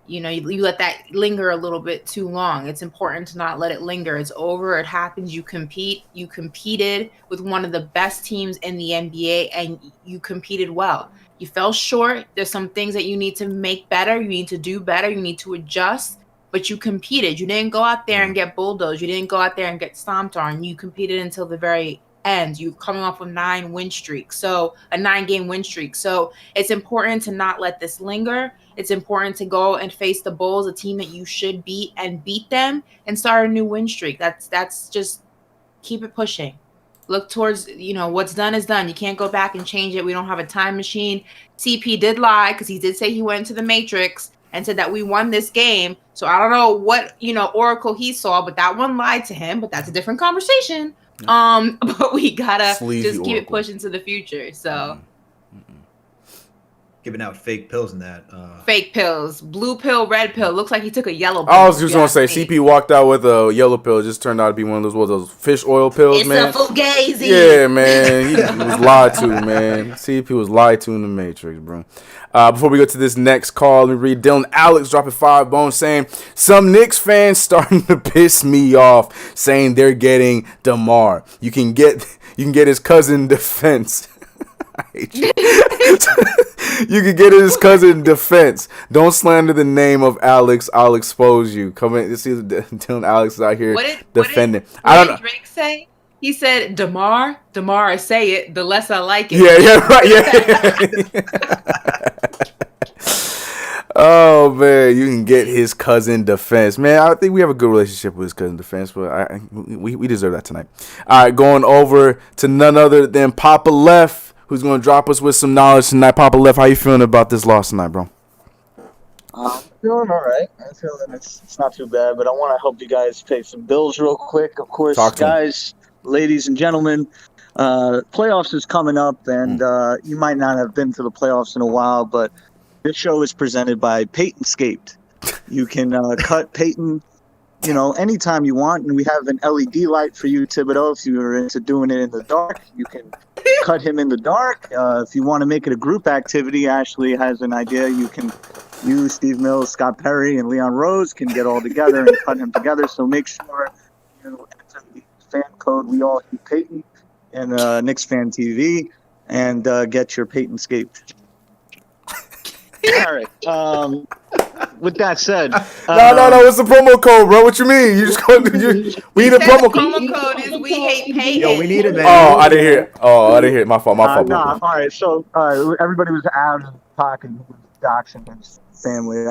you let that linger a little bit too long. It's important to not let it linger. It's over. It happens. You compete. You competed with one of the best teams in the NBA, and you competed well. You fell short. There's some things that you need to make better. You need to do better. You need to adjust. But you competed. You didn't go out there and get bulldozed. You didn't go out there and get stomped on. You competed until the very end. You're coming off a 9-game win streak. So it's important to not let this linger. It's important to go and face the Bulls, a team that you should beat, and beat them and start a new win streak. That's just keep it pushing. Look towards, what's done is done. You can't go back and change it. We don't have a time machine. CP did lie because he did say he went into the Matrix and said that we won this game. So I don't know what, oracle he saw, but that one lied to him. But that's a different conversation. But we gotta Sleazy just keep oracle. it pushing to the future. So Giving out fake pills in that. fake pills, blue pill, red pill. Looks like he took a yellow pill. I was just gonna say, CP walked out with a yellow pill. It just turned out to be one of those fish oil pills, It's man. a fugazi. Yeah, man. He was lied to, man. CP was lied to in the Matrix, bro. Before we go to this next call, let me read Dylan Alex dropping 5 bones saying, some Knicks fans starting to piss me off, saying they're getting DeMar. You can get his cousin defense. I hate you. You can get his cousin defense. Don't slander the name of Alex. I'll expose you. Come in. See, Dylan Alex is out here defending. What did Drake say? He said, DeMar, I say it, the less I like it. Yeah, right. Yeah. Oh, man, you can get his cousin defense. Man, I think we have a good relationship with his cousin defense, but we deserve that tonight. All right, going over to none other than PoppaLeft, who's going to drop us with some knowledge tonight. PoppaLeft, how you feeling about this loss tonight, bro? I'm feeling all right. I'm feeling it's not too bad, but I want to help you guys pay some bills real quick. Of course, guys, ladies and gentlemen, playoffs is coming up, and you might not have been to the playoffs in a while, but this show is presented by Peytonscaped. You can cut Peyton, anytime you want, and we have an LED light for you, Thibodeau. If you're into doing it in the dark, you can cut him in the dark. If you want to make it a group activity, Ashley has an idea. You, Steve Mills, Scott Perry, and Leon Rose can get all together and cut him together. So make sure you enter the fan code We All Hate Peyton and KnicksFanTV and get your Peytonscaped. All right. With that said, no. It's the promo code, bro. What you mean? You just we need a promo code. Promo code is We Hate Peyton. Yo, we need it, man. Oh, I didn't hear it. My fault. all right. So everybody was out and talking, doxing his family.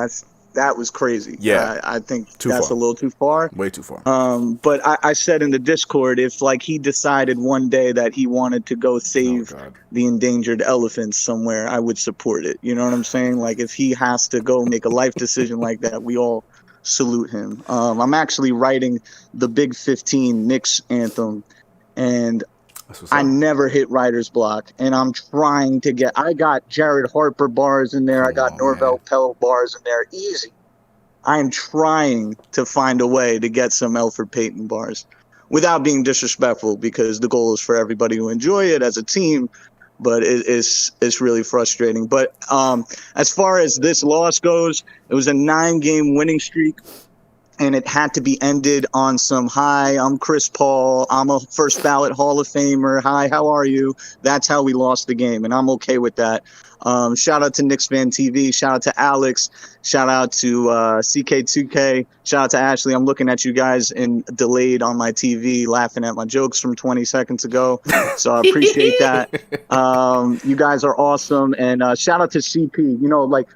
That was crazy. Yeah, I think too that's far. a little too far. Way too far. But I said in the Discord, if he decided one day that he wanted to go save the endangered elephants somewhere, I would support it. You know what I'm saying? If he has to go make a life decision like that, we all salute him. I'm actually writing the Big 15 Knicks anthem and I never hit writer's block, and I'm trying to get. I got Jared Harper bars in there. I got Norvell Pell bars in there. Easy. I am trying to find a way to get some Elfrid Payton bars without being disrespectful, because the goal is for everybody to enjoy it as a team. But it's really frustrating. But as far as this loss goes, it was a 9-game winning streak, and it had to be ended on some hi, I'm Chris Paul, I'm a first ballot Hall of Famer, hi, how are you? That's how we lost the game, and I'm okay with that. Shout out to KnicksFanTV, shout out to Alex, shout out to CK2K, shout out to Ashley. I'm looking at you guys in delayed on my TV, laughing at my jokes from 20 seconds ago, so I appreciate that. You guys are awesome, and shout out to CP. You know, like,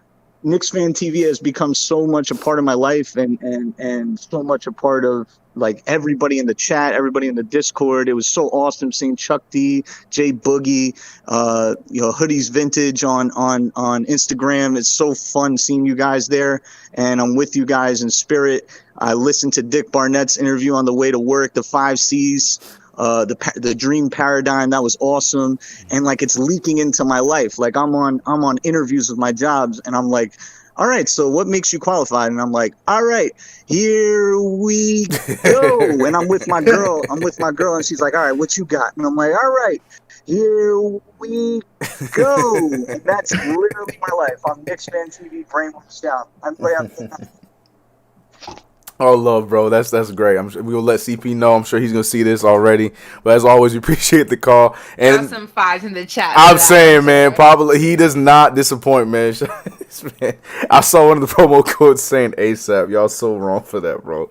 KnicksFanTV has become so much a part of my life, and so much a part of, like, everybody in the chat, everybody in the Discord. It was so awesome seeing Chuck D, Jay Boogie, Hoodies Vintage on Instagram. It's so fun seeing you guys there, and I'm with you guys in spirit. I listened to Dick Barnett's interview on the way to work, the 5 C's. The dream paradigm, that was awesome, and like, it's leaking into my life. Like, I'm on interviews with my jobs, and I'm like, all right, so what makes you qualified? And I'm like, all right, here we go. And I'm with my girl, and she's like, all right, what you got? And I'm like, all right, here we go. And that's literally my life. I'm KnicksFanTV, brainwashed down. Oh, love, bro. That's great. We will let CP know. I'm sure he's gonna see this already. But as always, we appreciate the call. And got some 5s in the chat. I'm saying, man, probably he does not disappoint, man. I saw one of the promo codes saying ASAP. Y'all so wrong for that, bro.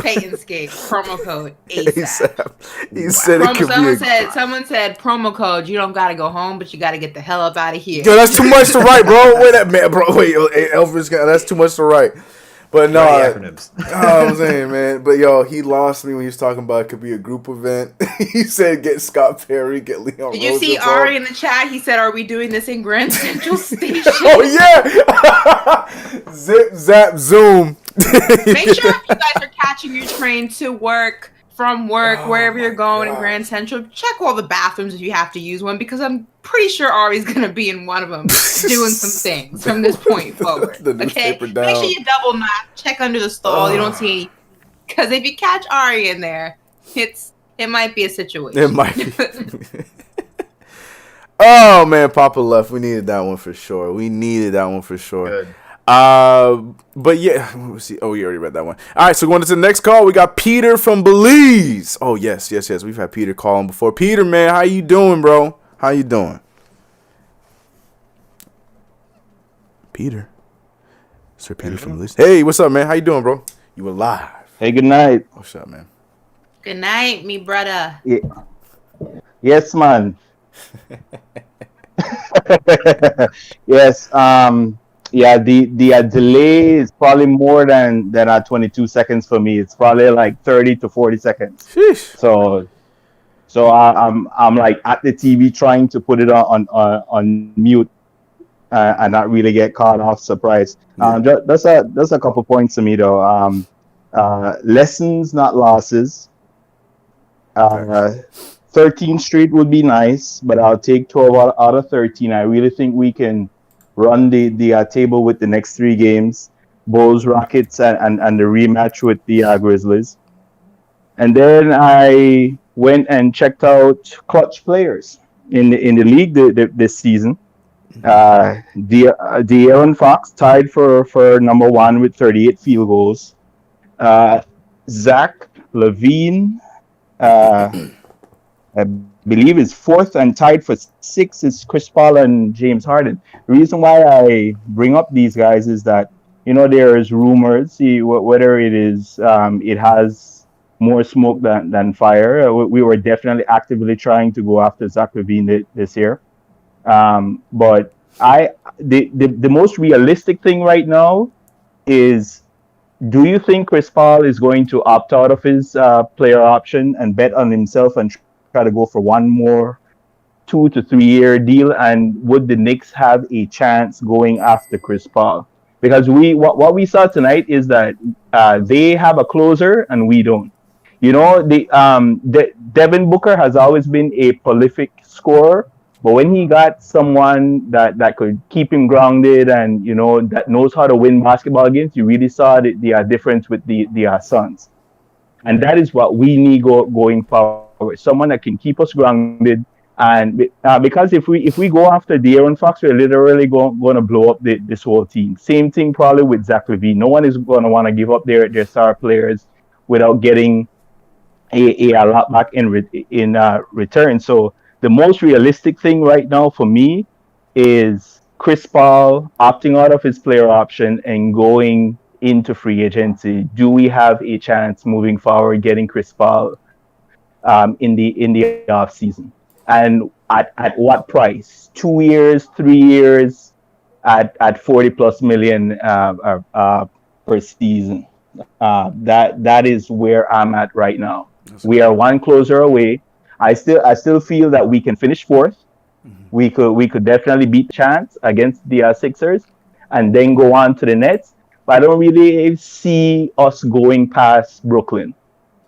Peyton's Gig promo code ASAP. He said it could someone said promo code. You don't gotta go home, but you gotta get the hell up out of here. Yo, that's too much to write, bro. Wait, Elvis, that's too much to write. But no, I'm saying, man. But yo, he lost me when he was talking about it could be a group event. He said get Scott Perry, get Leon. Did you see Ari in the chat? He said, "Are we doing this in Grand Central Station?" Oh yeah, zip zap zoom. Make sure if you guys are catching your train to work, from work, wherever you're going in Grand Central, check all the bathrooms if you have to use one, because I'm pretty sure Ari's gonna be in one of them doing some things from this point forward. Okay, make sure you double map, check under the stall. You don't see any, because if you catch Ari in there, it might be a situation. It might be. Oh man, PoppaLeft. We needed that one for sure. Good. But yeah, let's see. Oh, you already read that one. All right, so going to the next call, we got Peter from Belize. Oh yes. We've had Peter calling before. Peter, man, how you doing, bro? How you doing? Peter. Sir Peter from Belize. Hey, what's up, man? How you doing, bro? You were live. Hey, good night. What's up, man? Good night, me brother. Yeah. Yes, man. Yes. Yeah, the delay is probably more than 22 seconds for me. It's probably like 30 to 40 seconds. Sheesh. So I'm like at the TV trying to put it on mute and not really get caught off surprise. That's a couple points to me though. Lessons, not losses. 13th Street would be nice, but I'll take 12 out of 13. I really think we can run the table with the next 3 games, Bulls, Rockets, and the rematch with the Grizzlies. And then I went and checked out clutch players in the league this season. De'Aaron Fox tied for number 1 with 38 field goals. Zach LaVine, I believe is 4th, and tied for 6 is Chris Paul and James Harden. The reason why I bring up these guys is that, there is rumors, whether it is, it has more smoke than fire. We were definitely actively trying to go after Zach LaVine this year. But the most realistic thing right now is, do you think Chris Paul is going to opt out of his player option and bet on himself and try to go for one more 2 to 3 year deal? And would the Knicks have a chance going after Chris Paul? Because what we saw tonight is that they have a closer and we don't. Devin Booker has always been a prolific scorer, but when he got someone that could keep him grounded and that knows how to win basketball games, you really saw the difference with the Suns. And that is what we need going forward. Someone that can keep us grounded. And because if we go after De'Aaron Fox, we're literally going to blow up this whole team. Same thing probably with Zach LaVine. No one is going to want to give up their star players without getting a lot back in return. So the most realistic thing right now for me is Chris Paul opting out of his player option and going into free agency. Do we have a chance moving forward getting Chris Paul in the off season? And at what price? 2 years, 3 years, at 40 plus million per season. That is where I'm at right now. We are one closer away. I still feel that we can finish fourth. We could definitely beat chance against the Sixers and then go on to the Nets. But I don't really see us going past Brooklyn.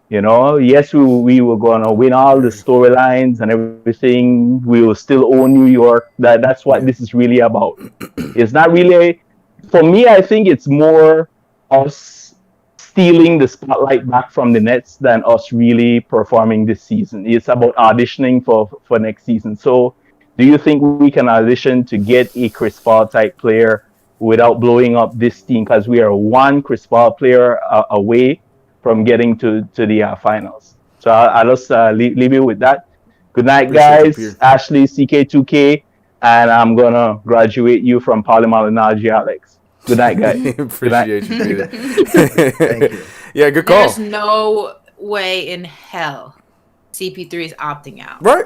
Yes, we were gonna win all the storylines and everything. We will still own New York. That's what this is really about. It's not really, for me. I think it's more us stealing the spotlight back from the Nets than us really performing this season. It's about auditioning for next season. So, do you think we can audition to get a Chris Paul type player without blowing up this team? Because we are one Chris Paul player away from getting to the finals. So I'll just leave you with that. Good night, guys. Ashley, CK2K, and I'm going to graduate you from Polymonology, Alex. Good night, guys. Appreciate you, Peter. Thank you. Yeah, good call. There's no way in hell CP3 is opting out. Right.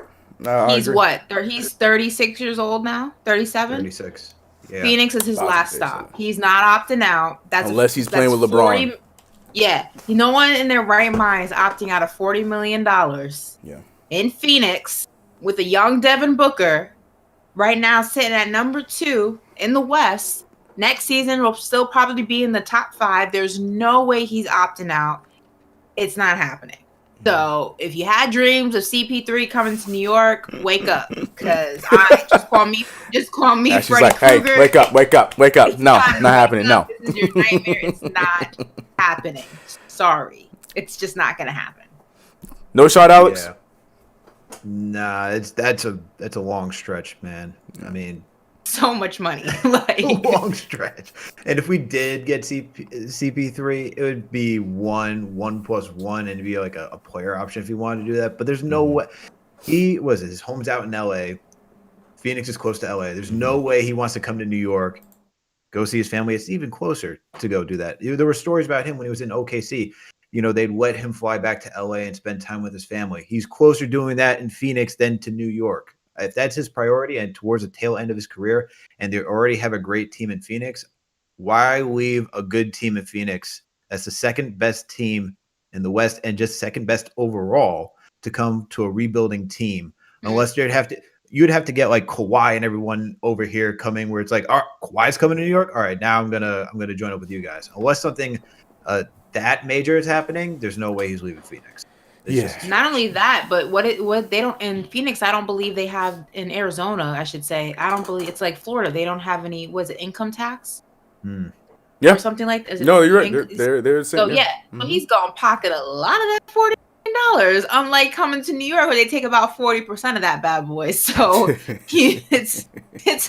He's what? He's 36 years old now? 37? 36. Yeah. Phoenix is his last stop. He's not opting out. Unless he's playing with LeBron. Yeah. No one in their right mind is opting out of $40 million in Phoenix with a young Devin Booker right now sitting at number 2 in the West. Next season will still probably be in the top 5. There's no way he's opting out. It's not happening. So if you had dreams of CP3 coming to New York, wake up, because just call me She's Freddy like, Krueger. hey, wake up. No, not happening. No. This is your nightmare. It's not happening. Sorry. It's just not going to happen. No shot, Alex? Yeah. Nah, that's a long stretch, man. I mean, so much money. A long stretch. And if we did get CP3, it would be 1+1 and it'd be like a player option if you wanted to do that. But there's no way. His home's out in LA. Phoenix is close to LA. There's no way he wants to come to New York, go see his family. It's even closer to go do that. There were stories about him when he was in OKC. They'd let him fly back to LA and spend time with his family. He's closer doing that in Phoenix than to New York. If that's his priority and towards the tail end of his career, and they already have a great team in Phoenix, why leave a good team in Phoenix that's the second best team in the West and just second best overall to come to a rebuilding team? Unless you'd have to get like Kawhi and everyone over here coming, where it's like, all right, Kawhi's coming to New York. All right, now I'm gonna join up with you guys. Unless something that major is happening, there's no way he's leaving Phoenix. Not only that, but what they don't in Phoenix, I don't believe they have in Arizona, I should say. I don't believe it's like Florida. They don't have any, was it income tax? Yeah. Or something like that. No, you're right. They're saying, so he's gonna pocket a lot of that $40 million. Unlike coming to New York where they take about 40% of that bad boy. So it's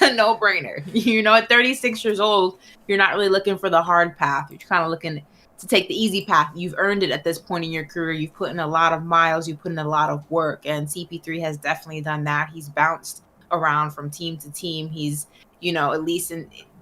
a no-brainer. At 36 years old, you're not really looking for the hard path. You're kind of looking to take the easy path. You've earned it at this point in your career. You've put in a lot of miles. You've put in a lot of work. And CP3 has definitely done that. He's bounced around from team to team. He's, at least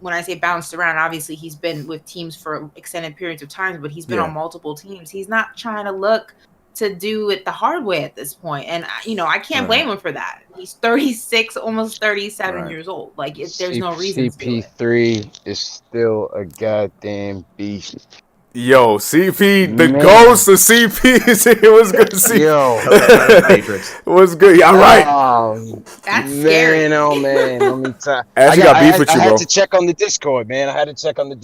when I say bounced around, obviously he's been with teams for extended periods of time, but he's been on multiple teams. He's not trying to look to do it the hard way at this point. And, I can't blame him for that. He's 36, almost 37 years old. Like, there's no reason CP3 is still a goddamn beast. Yo, CP, the ghost of CP is here. It was good to see. Yo, it was good. Yeah, right. That's scary. Oh man, let me tell. I got beef with you, bro. I had to check on the Discord, man. It was sounded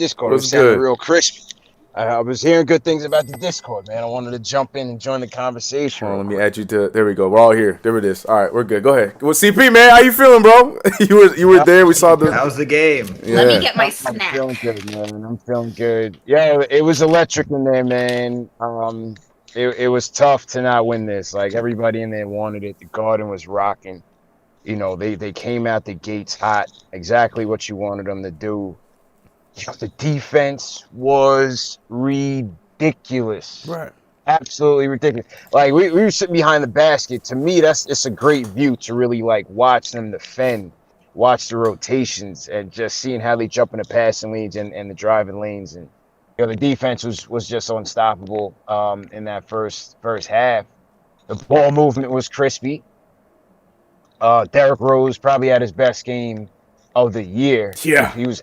good. real crispy. I was hearing good things about the Discord, man. I wanted to jump in and join the conversation. Hold on, let me add you to. There we go. We're all here. There it is. All right, we're good. Go ahead. Well, CP, man, how you feeling, bro? you were there. We saw the. How's the game? Yeah. Let me get my I'm snack. feeling good, man. I'm feeling good. Yeah, it was electric in there, man. It was tough to not win this. Like everybody in there wanted it. The Garden was rocking. You know, they came out the gates hot. Exactly what you wanted them to do. The defense was ridiculous. Right. Absolutely ridiculous. Like we were sitting behind the basket. To me, it's a great view to really like watch them defend, watch the rotations, and just seeing how they jump in the passing lanes and the driving lanes. And the defense was just unstoppable in that first half. The ball movement was crispy. Derrick Rose probably had his best game of the year. Yeah. He was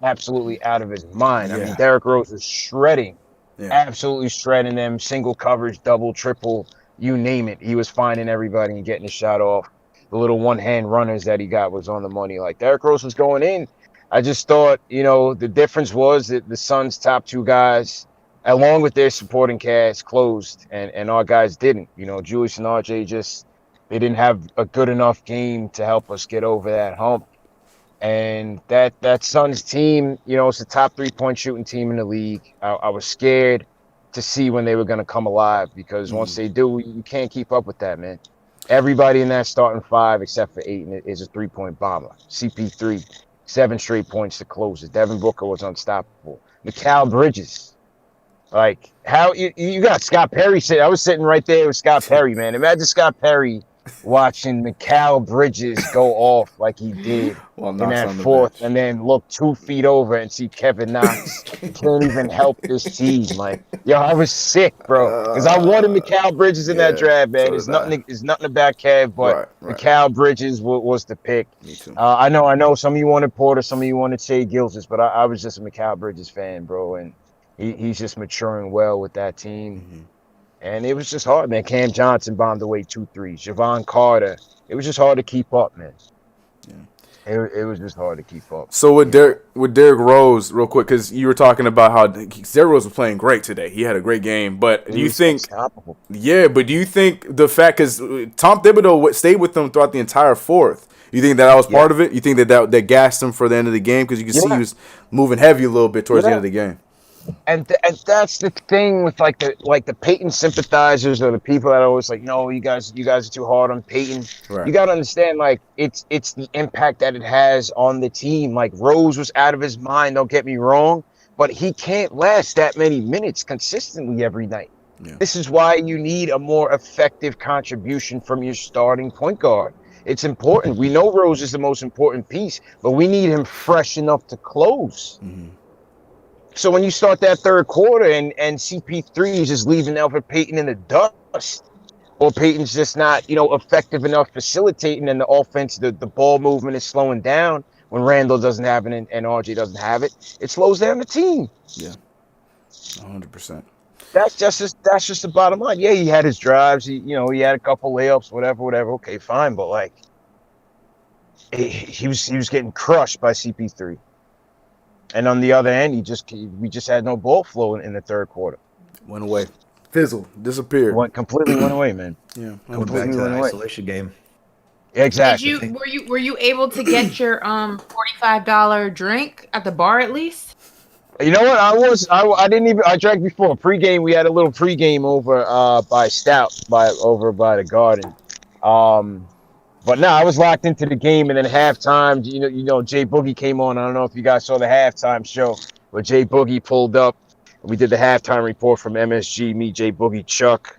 absolutely out of his mind. Yeah. I mean, Derrick Rose was shredding, absolutely shredding them. Single coverage, double, triple, you name it. He was finding everybody and getting a shot off. The little one-hand runners that he got was on the money. Like, Derrick Rose was going in. I just thought, the difference was that the Suns' top two guys, along with their supporting cast, closed, and our guys didn't. Julius and RJ they didn't have a good enough game to help us get over that hump. And that Suns team, it's the top 3-point shooting team in the league. I was scared to see when they were going to come alive because once they do, you can't keep up with that, man. Everybody in that starting five, except for Ayton, is a 3-point bomber. CP3, 7 straight points to close it. Devin Booker was unstoppable. Mikal Bridges. Like, how you got Scott Perry sitting. I was sitting right there with Scott Perry, man. Imagine Scott Perry watching Mikal Bridges go off like he did in that fourth, and then look 2 feet over and see Kevin Knox can't even help this team. Like, I was sick, bro, because I wanted Mikal Bridges in that draft, man. It's nothing about Kev, but right. Mikal Bridges was the pick. Me too. I know some of you wanted Porter, some of you wanted Shea Gilgeous, but I was just a Mikal Bridges fan, bro, and he's just maturing well with that team. Mm-hmm. And it was just hard, man. Cam Johnson bombed away 2 threes. Javon Carter. It was just hard to keep up, man. Yeah. It was just hard to keep up. So with Derrick Rose, real quick, because you were talking about how Derrick Rose was playing great today. He had a great game. But do you think unstoppable. Yeah, but do you think the fact, because Tom Thibodeau stayed with them throughout the entire fourth, you think that was part of it? You think that gassed him for the end of the game? Because you can see he was moving heavy a little bit towards the end of the game. And that's the thing with like the Peyton sympathizers or the people that are always like, no, you guys are too hard on Peyton. Right. You got to understand, like, it's the impact that it has on the team. Like, Rose was out of his mind, don't get me wrong, but he can't last that many minutes consistently every night. Yeah. This is why you need a more effective contribution from your starting point guard. It's important. We know Rose is the most important piece, but we need him fresh enough to close. Mm-hmm. So when you start that third quarter and CP3 is just leaving Elfrid Payton in the dust, or Payton's just not, effective enough facilitating, and the offense, the ball movement is slowing down when Randle doesn't have it and RJ doesn't have it, it slows down the team. Yeah, 100%. That's just the bottom line. Yeah, he had his drives. He had a couple layups, whatever. Okay, fine, but like he was getting crushed by CP3. And on the other end, we just had no ball flow in the third quarter. Went away, fizzled, disappeared. Completely went away, man. Yeah, went back to that isolation game. Exactly. Were you able to get your $45 drink at the bar at least? You know what? I drank before pregame. We had a little pregame over by Stout over by the Garden. But no, I was locked into the game, and then halftime, Jay Boogie came on. I don't know if you guys saw the halftime show where Jay Boogie pulled up. We did the halftime report from MSG, me, Jay Boogie, Chuck,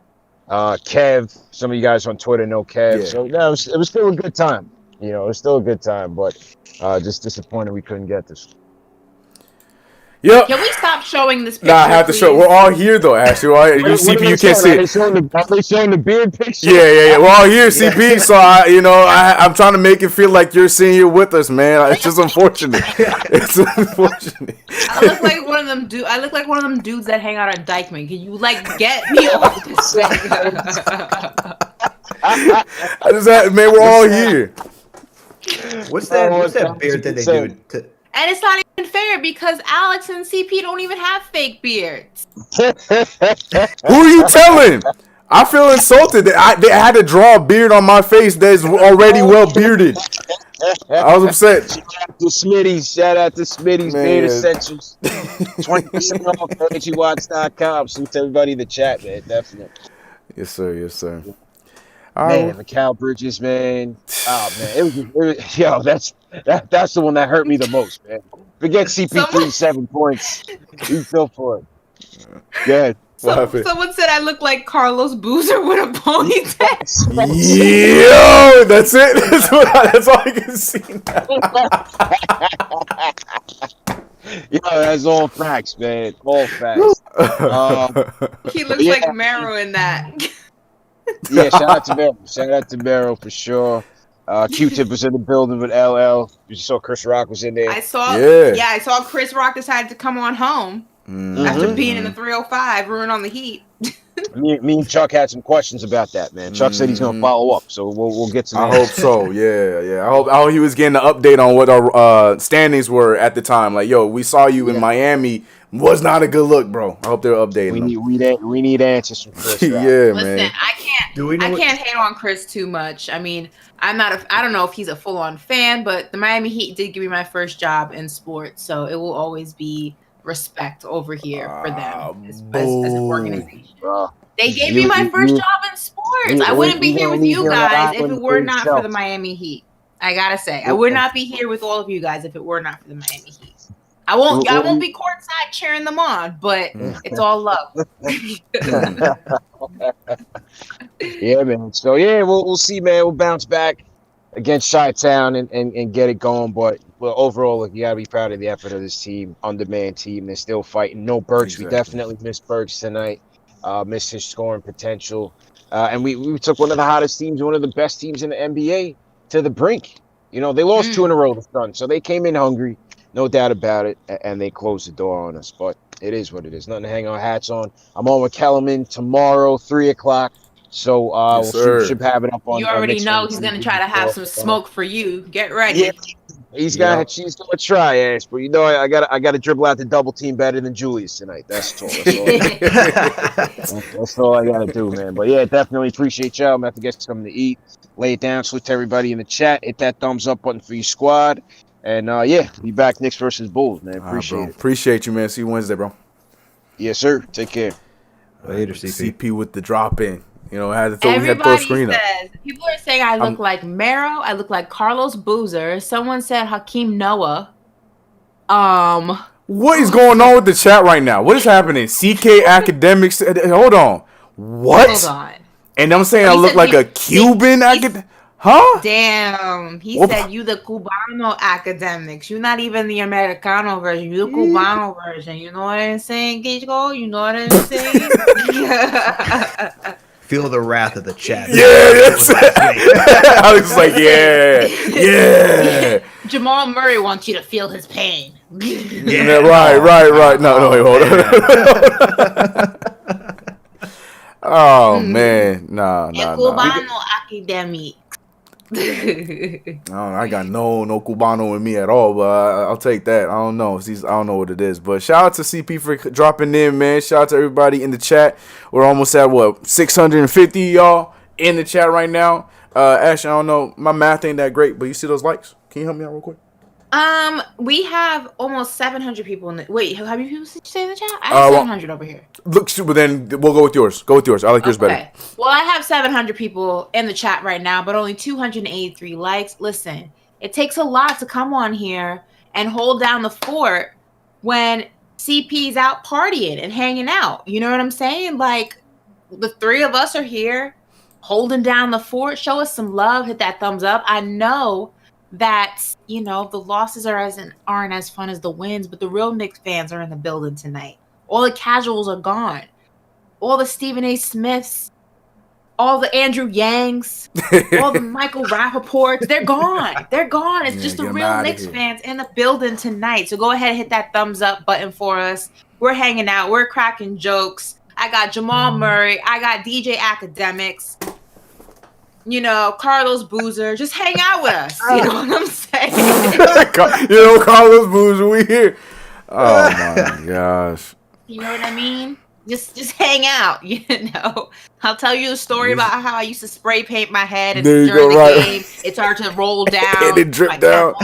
Kev. Some of you guys on Twitter know Kev. Yeah. So no, it was still a good time. It was still a good time, but just disappointed we couldn't get this. Yep. Can we stop showing this picture? Nah, I have to show. We're all here though, Ashley. CP, you can't see it. Are they showing the beard picture? Yeah. We're all here, CP. So I'm trying to make it feel like you're sitting here with us, man. It's just unfortunate. It's unfortunate. I look like one of them dudes that hang out at Dykeman. Can you get me off this thing? Man, we're all here. What's that beard that they do? And it's not even fair because Alex and CP don't even have fake beards. Who are you telling? I feel insulted that they had to draw a beard on my face that is already well bearded. I was upset. Shout out to Smitty's Man. Beard Essentials. 20% off HEWatts.com. Salute to everybody in the chat, man. Definitely. Yes, sir. Yes, sir. Man, Mikal Bridges, man. Oh man, it was yo. That's the one that hurt me the most, man. Forget CP3 7 points. He's still for it. Yeah. Someone said I look like Carlos Boozer with a ponytail. Yo, that's it. That's all I can see now. Yo, that's all facts, man. All facts. He looks like Mero in that. Yeah, shout out to Mero. Shout out to Mero for sure. Q-Tip was in the building with LL. You saw Chris Rock was in there. I saw Chris Rock decided to come on home after being in the 305, ruin on the Heat. Me and Chuck had some questions about that, man. Chuck said he's gonna follow up, so we'll get some. I hope so. Yeah. I hope he was getting an update on what our standings were at the time. Like, yo, we saw you in Miami. Was not a good look, bro. I hope they're updating. We need answers from Chris. Yeah, Listen, man. I can't hate on Chris too much. I mean, I don't know if he's a full-on fan, but the Miami Heat did give me my first job in sports, so it will always be respect over here for them as an organization. They gave me my first job in sports. I wouldn't be here with you guys if it were not for the Miami Heat. I gotta say, I would not be here with all of you guys if it were not for the Miami Heat. I won't be courtside cheering them on, but it's all love. Yeah, man. So yeah, we'll see, man. We'll bounce back against Chi-Town and get it going. But overall, you gotta be proud of the effort of this team, undermanned team. They're still fighting. No Burks. Exactly. We definitely missed Burks tonight. Missed his scoring potential. And we took one of the hottest teams, one of the best teams in the NBA to the brink. You know, they lost 2 in a row to Sun, so they came in hungry. No doubt about it, and they closed the door on us. But it is what it is. Nothing to hang our hats on. I'm on with Kellerman tomorrow, 3 o'clock. So we should have it up on. You already know he's gonna try to have some smoke for you. Get ready. Yeah, she's gonna try, ass. But you know, I gotta dribble out the double team better than Julius tonight. That's all. That's all I gotta do, man. But yeah, definitely appreciate y'all. I'm about to get something to eat. Lay it down. Salute to everybody in the chat. Hit that thumbs up button for your squad. And be back Knicks versus Bulls, man. Appreciate it. Appreciate you, man. See you Wednesday, bro. Yes, sir. Take care. Later, CP with the drop in. You know, had to throw Everybody a screen says, up. People are saying I look like Mero. I look like Carlos Boozer. Someone said Hakeem Noah. What is going on with the chat right now? What is happening? CK Academics. Hold on. What? Hold on. And I'm saying I look like a Cuban academic. Huh? Damn. He said you the Cubano academics. You're not even the Americano version. You're the Cubano version. You know what I'm saying, Gigo? You know what I'm saying? Feel the wrath of the chat. Yeah. I was like, yeah. Jamal Murray wants you to feel his pain. Yeah, right. No, wait, hold on. Oh man, nah. Cubano academic. I got no Cubano in me at all, but I'll take that. I don't know. I don't know what it is. But shout out to CP for dropping in, man. Shout out to everybody in the chat. We're almost at 650 y'all in the chat right now. Ash, I don't know. My math ain't that great, but you see those likes? Can you help me out real quick? We have almost 700 people in the. Wait, how many people did you say in the chat? I have 700 over here. Look, but then we'll go with yours. I like yours better. Well, I have 700 people in the chat right now, but only 283 likes. Listen, it takes a lot to come on here and hold down the fort when CP's out partying and hanging out. You know what I'm saying? Like, the 3 of us are here holding down the fort. Show us some love. Hit that thumbs up. I know that, you know, the losses aren't as fun as the wins, but the real Knicks fans are in the building tonight. All the casuals are gone. All the Stephen A. Smiths, all the Andrew Yangs, all the Michael Rappaports, they're gone. It's just the real Knicks fans in the building tonight. So go ahead and hit that thumbs up button for us. We're hanging out. We're cracking jokes. I got Jamal Murray. I got DJ Academics. Carlos Boozer, just hang out with us. You know what I'm saying? Carlos Boozer, we here. Oh my gosh. You know what I mean? Just hang out. I'll tell you a story about how I used to spray paint my head and during the game it started to roll down and it dripped down.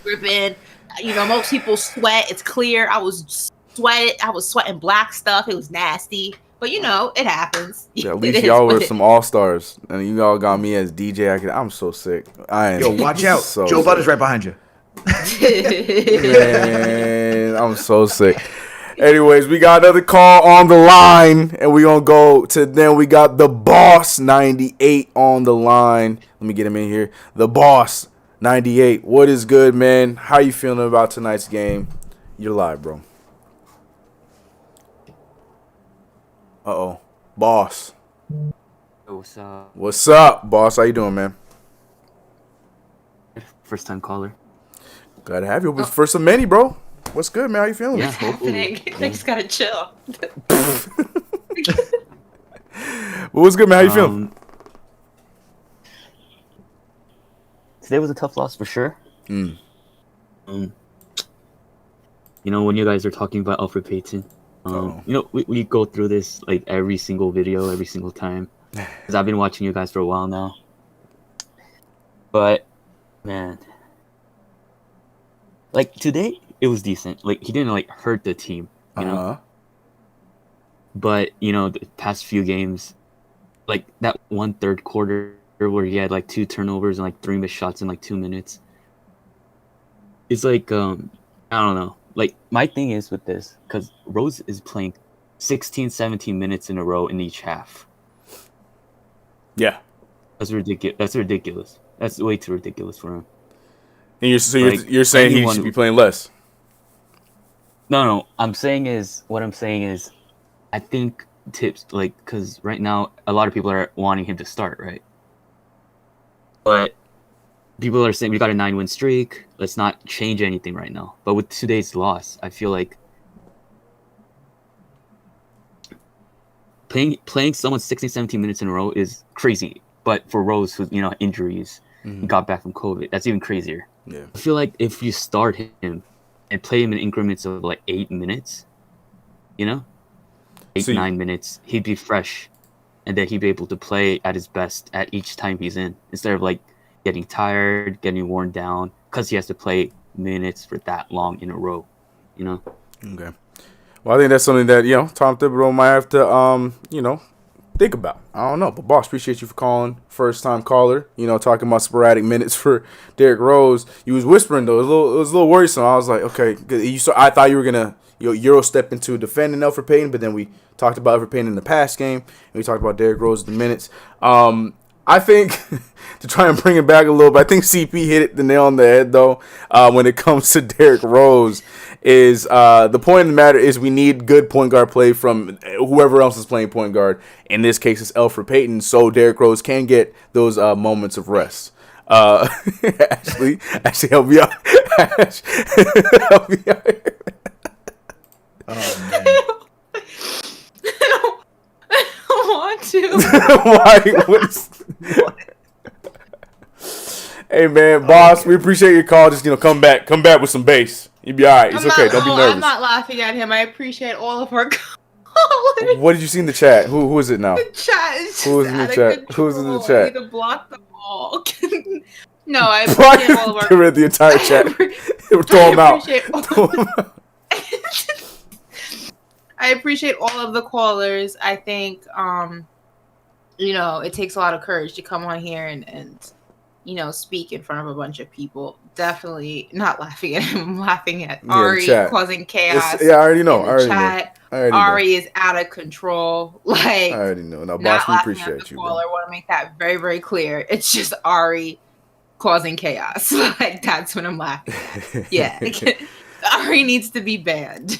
Dripping. Most people sweat. It's clear. I was sweating black stuff. It was nasty. But it happens. Yeah, at least y'all were some all-stars, and you all got me as DJ. I'm so sick. Yo, watch out! So Joe Budden's right behind you. Man, I'm so sick. Anyways, we got another call on the line, and we're gonna go to then. We got the Boss 98 on the line. Let me get him in here. The Boss 98. What is good, man? How you feeling about tonight's game? You're live, bro. Boss. What's up? What's up, Boss? How you doing, man? First time caller. Glad to have you. It's first of many, bro. What's good, man? How you feeling? Yeah, happening? I just gotta chill. What's good, man? How you feeling? Today was a tough loss for sure. When you guys are talking about Elfrid Payton, we go through this like every single video, every single time, because I've been watching you guys for a while now. But man, like today, it was decent. Like he didn't like hurt the team, you know. But the past few games, like that one third quarter where he had like 2 turnovers and like 3 missed shots in like 2 minutes. It's like I don't know. Like my thing is with this, because Rose is playing 16, 17 minutes in a row in each half. Yeah, that's ridiculous. That's way too ridiculous for him. And you're saying he should be playing less? No. What I'm saying is, I think tips like because right now a lot of people are wanting him to start, right? But people are saying we got a 9-win streak. Let's not change anything right now. But with today's loss, I feel like playing someone 16, 17 minutes in a row is crazy. But for Rose, who injuries, he got back from COVID, that's even crazier. Yeah. I feel like if you start him and play him in increments of like 8 minutes, 9 minutes, he'd be fresh, and then he'd be able to play at his best at each time he's in, instead of like getting tired, getting worn down, because he has to play minutes for that long in a row, Okay. Well, I think that's something that, Tom Thibodeau might have to, think about. I don't know. But, Boss, appreciate you for calling. First-time caller, talking about sporadic minutes for Derrick Rose. You was whispering, though. It was a little worrisome. I was like, okay. I thought you were going to Euro step into defending Elfrid Payton, but then we talked about Elfrid Payton in the past game, and we talked about Derrick Rose in the minutes. I think, to try and bring it back a little bit, I think CP hit the nail on the head, though, when it comes to Derrick Rose, is the point of the matter is we need good point guard play from whoever else is playing point guard. In this case, it's Elfrid Payton, so Derrick Rose can get those moments of rest. Ashley, help me out. Help me out. Oh, man. I don't want to. Why? Hey man, Boss, we appreciate your call. Just come back with some bass. You'll be all right. It's okay. Don't be nervous. I'm not laughing at him. I appreciate all of our callers. What did you see in the chat? Who is it now? The chat is just Who's in the chat? Who's in the chat? I need to block them all. No, I appreciate all of our. Get rid of the entire chat. Throw them out. I appreciate all of the callers. I think, it takes a lot of courage to come on here and speak in front of a bunch of people. Definitely not laughing at him. I'm laughing at Ari causing chaos. I already know. Ari is out of control. Like, I already know. Now, Boss, we appreciate you. I want to make that very, very clear. It's just Ari causing chaos. Like, that's when I'm laughing. Yeah. Ari needs to be banned.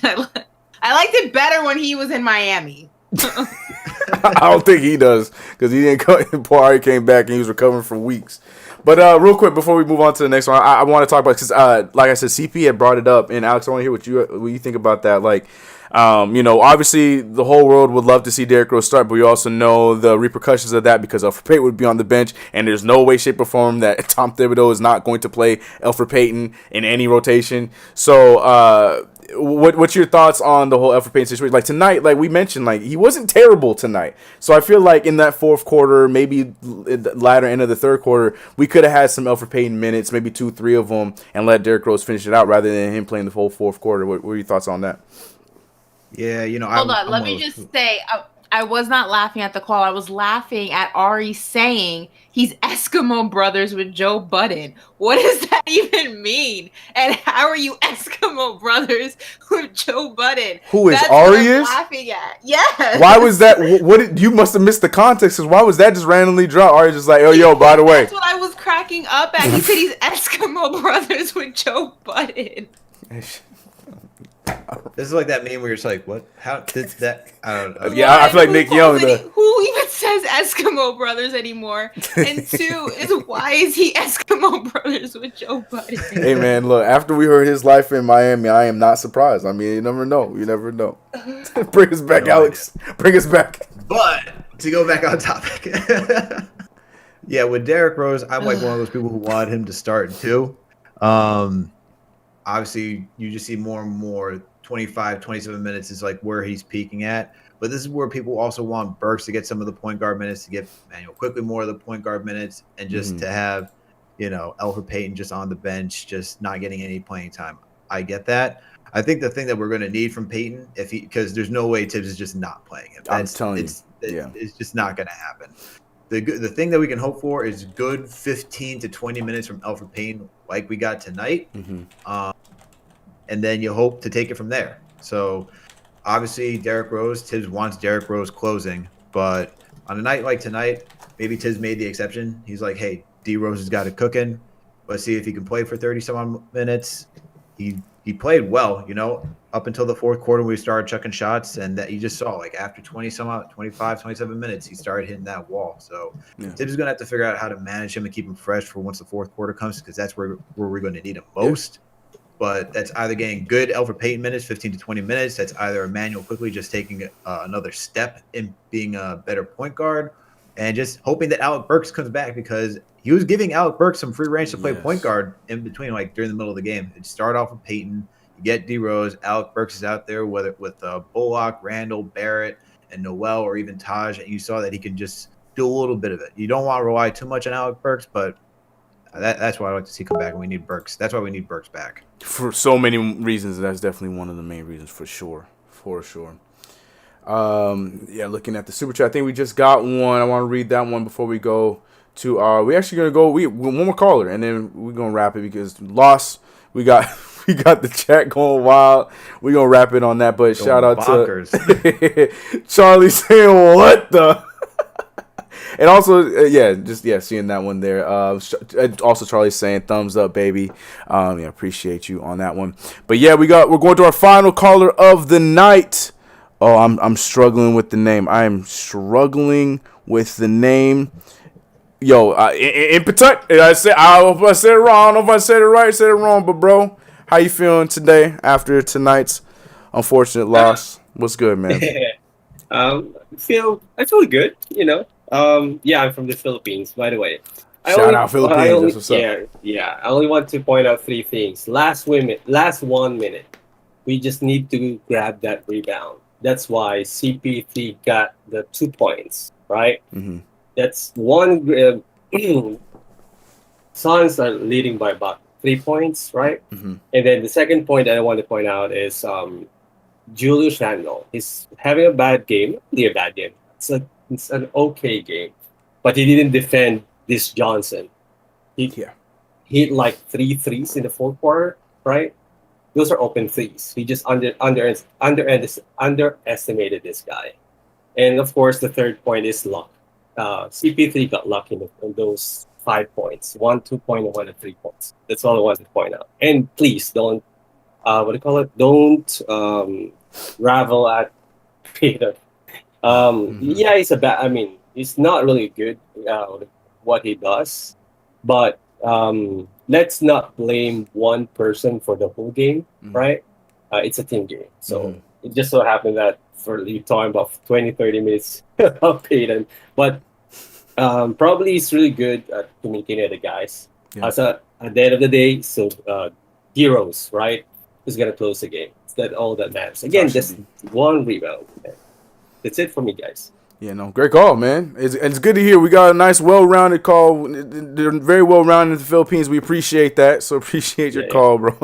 I liked it better when he was in Miami. I don't think he does, because he didn't come. Poor Ari came back and he was recovering for weeks. But real quick before we move on to the next one, I want to talk about, because like I said, CP had brought it up, and Alex, I want to hear what you think about that. Like, Obviously the whole world would love to see Derrick Rose start, but we also know the repercussions of that because Elfrid Payton would be on the bench, and there's no way, shape, or form that Tom Thibodeau is not going to play Elfrid Payton in any rotation. So, what's your thoughts on the whole Elfrid Payton situation? Like tonight, like we mentioned, like he wasn't terrible tonight. So I feel like in that fourth quarter, maybe the latter end of the third quarter, we could have had some Elfrid Payton minutes, maybe 2-3 of them, and let Derrick Rose finish it out rather than him playing the whole fourth quarter. What are your thoughts on that? Yeah, hold on. Let me just say, I was not laughing at the call. I was laughing at Ari saying he's Eskimo brothers with Joe Budden. What does that even mean? And how are you Eskimo brothers with Joe Budden? Who is That's Ari? what I'm is laughing at. Yes. Why was that? You must have missed the context. Because why was that just randomly dropped? Ari just like, oh, yo, by the way. That's what I was cracking up at. He said he's Eskimo brothers with Joe Budden. This is like that meme where you're just like, what? How did that? I don't know. Yeah, I feel like Nick Young. Who even says Eskimo brothers anymore? And two is, why is he Eskimo brothers with Joe Budden? Hey, man, look, after we heard his life in Miami, I am not surprised. I mean, you never know. You never know. Bring us back, Alex. Bring us back. But to go back on topic. Yeah, with Derrick Rose, I'm like one of those people who wanted him to start too. Obviously, you just see more and more 25, 27 minutes is like where he's peaking at. But this is where people also want Burks to get some of the point guard minutes, to get Manuel quickly more of the point guard minutes, and just to have, Elfrid Payton just on the bench, just not getting any playing time. I get that. I think the thing that we're going to need from Payton, because there's no way Tibbs is just not playing him. I'm telling you. It's just not going to happen. The thing that we can hope for is good 15 to 20 minutes from Elfrid Payton like we got tonight. And then you hope to take it from there. So obviously Derrick Rose, Tibbs wants Derrick Rose closing, but on a night like tonight, maybe Tibbs made the exception. He's like, hey, D Rose has got it cooking. Let's see if he can play for 30 some odd minutes. He played well, up until the fourth quarter when we started chucking shots, and that you just saw, like, after 25, 27 minutes, he started hitting that wall. So Tibbs is going to have to figure out how to manage him and keep him fresh for once the fourth quarter comes, because that's where we're going to need him most. But that's either getting good Elfrid Payton minutes, 15 to 20 minutes. That's either Emmanuel quickly just taking another step in being a better point guard, and just hoping that Alec Burks comes back, because he was giving Alec Burks some free range to play point guard in between, like during the middle of the game. It'd start off with Payton, you get D Rose, Alec Burks is out there, whether with Bullock, Randle, Barrett, and Noel, or even Taj, and you saw that he can just do a little bit of it. You don't want to rely too much on Alec Burks, but that's why I like to see come back, and we need Burks. That's why we need Burks back. For so many reasons, that's definitely one of the main reasons, for sure. Looking at the super chat, I think we just got one. I want to read that one before we go to our. We actually gonna go. We one more caller, and then we're gonna wrap it because we got the chat going wild. We're gonna wrap it on that. But shout out to Charlie saying what the. And also, seeing that one there. Also, Charlie saying thumbs up, baby. Appreciate you on that one. But yeah, we're going to our final caller of the night. Oh, I'm struggling with the name. I am struggling with the name. Yo, in Petut, I said it wrong. I don't know if I said it right, said it wrong. But bro, how you feeling today after tonight's unfortunate loss? What's good, man? I feel good. I'm from the Philippines, by the way. Shout out Philippines. That's what's up. Yeah. I only want to point out three things. Last 1 minute, we just need to grab that rebound. That's why CP3 got the 2 points, right? Mm-hmm. That's one. Suns are leading by about 3 points, right? Mm-hmm. And then the second point that I want to point out is Julius Randle. He's having a bad game. Really a bad game. It's an okay game, but he didn't defend this Johnson. He hit like 3 threes in the fourth quarter, right? Those are open threes. He just underestimated this guy. And of course, the third point is luck. CP3 got lucky in those 5 points. 1 2-point and 1 3 points. That's all I wanted to point out. And please don't, don't ravel at Peter. Yeah, he's not really good what he does, but let's not blame one person for the whole game, right? It's a team game, so it just so happened that for you talking about 20, 30 minutes of Peyton, but probably he's really good at communicating with the guys. Yeah. At the end of the day, so heroes, right? Who's gonna close the game? It's that all that matters. Again, just one rebound. That's it for me, guys. Yeah, no, great call, man. It's good to hear. We got a nice, well-rounded call. They're very well-rounded in the Philippines. We appreciate that. So appreciate your call, bro.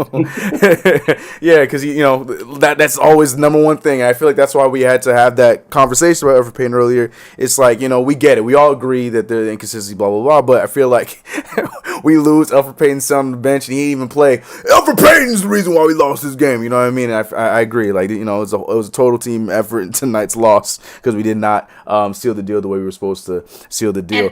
Yeah, because that's always the number one thing. I feel like that's why we had to have that conversation about Elfrid Payton earlier. It's like, we get it. We all agree that there's inconsistency, blah blah blah. But I feel like we lose Elfrid Payton sitting on the bench and he didn't even play. Elfrid Payton's the reason why we lost this game. You know what I mean? I agree. Like, it was a total team effort in tonight's loss because we did not seal the deal the way we were supposed to seal the deal.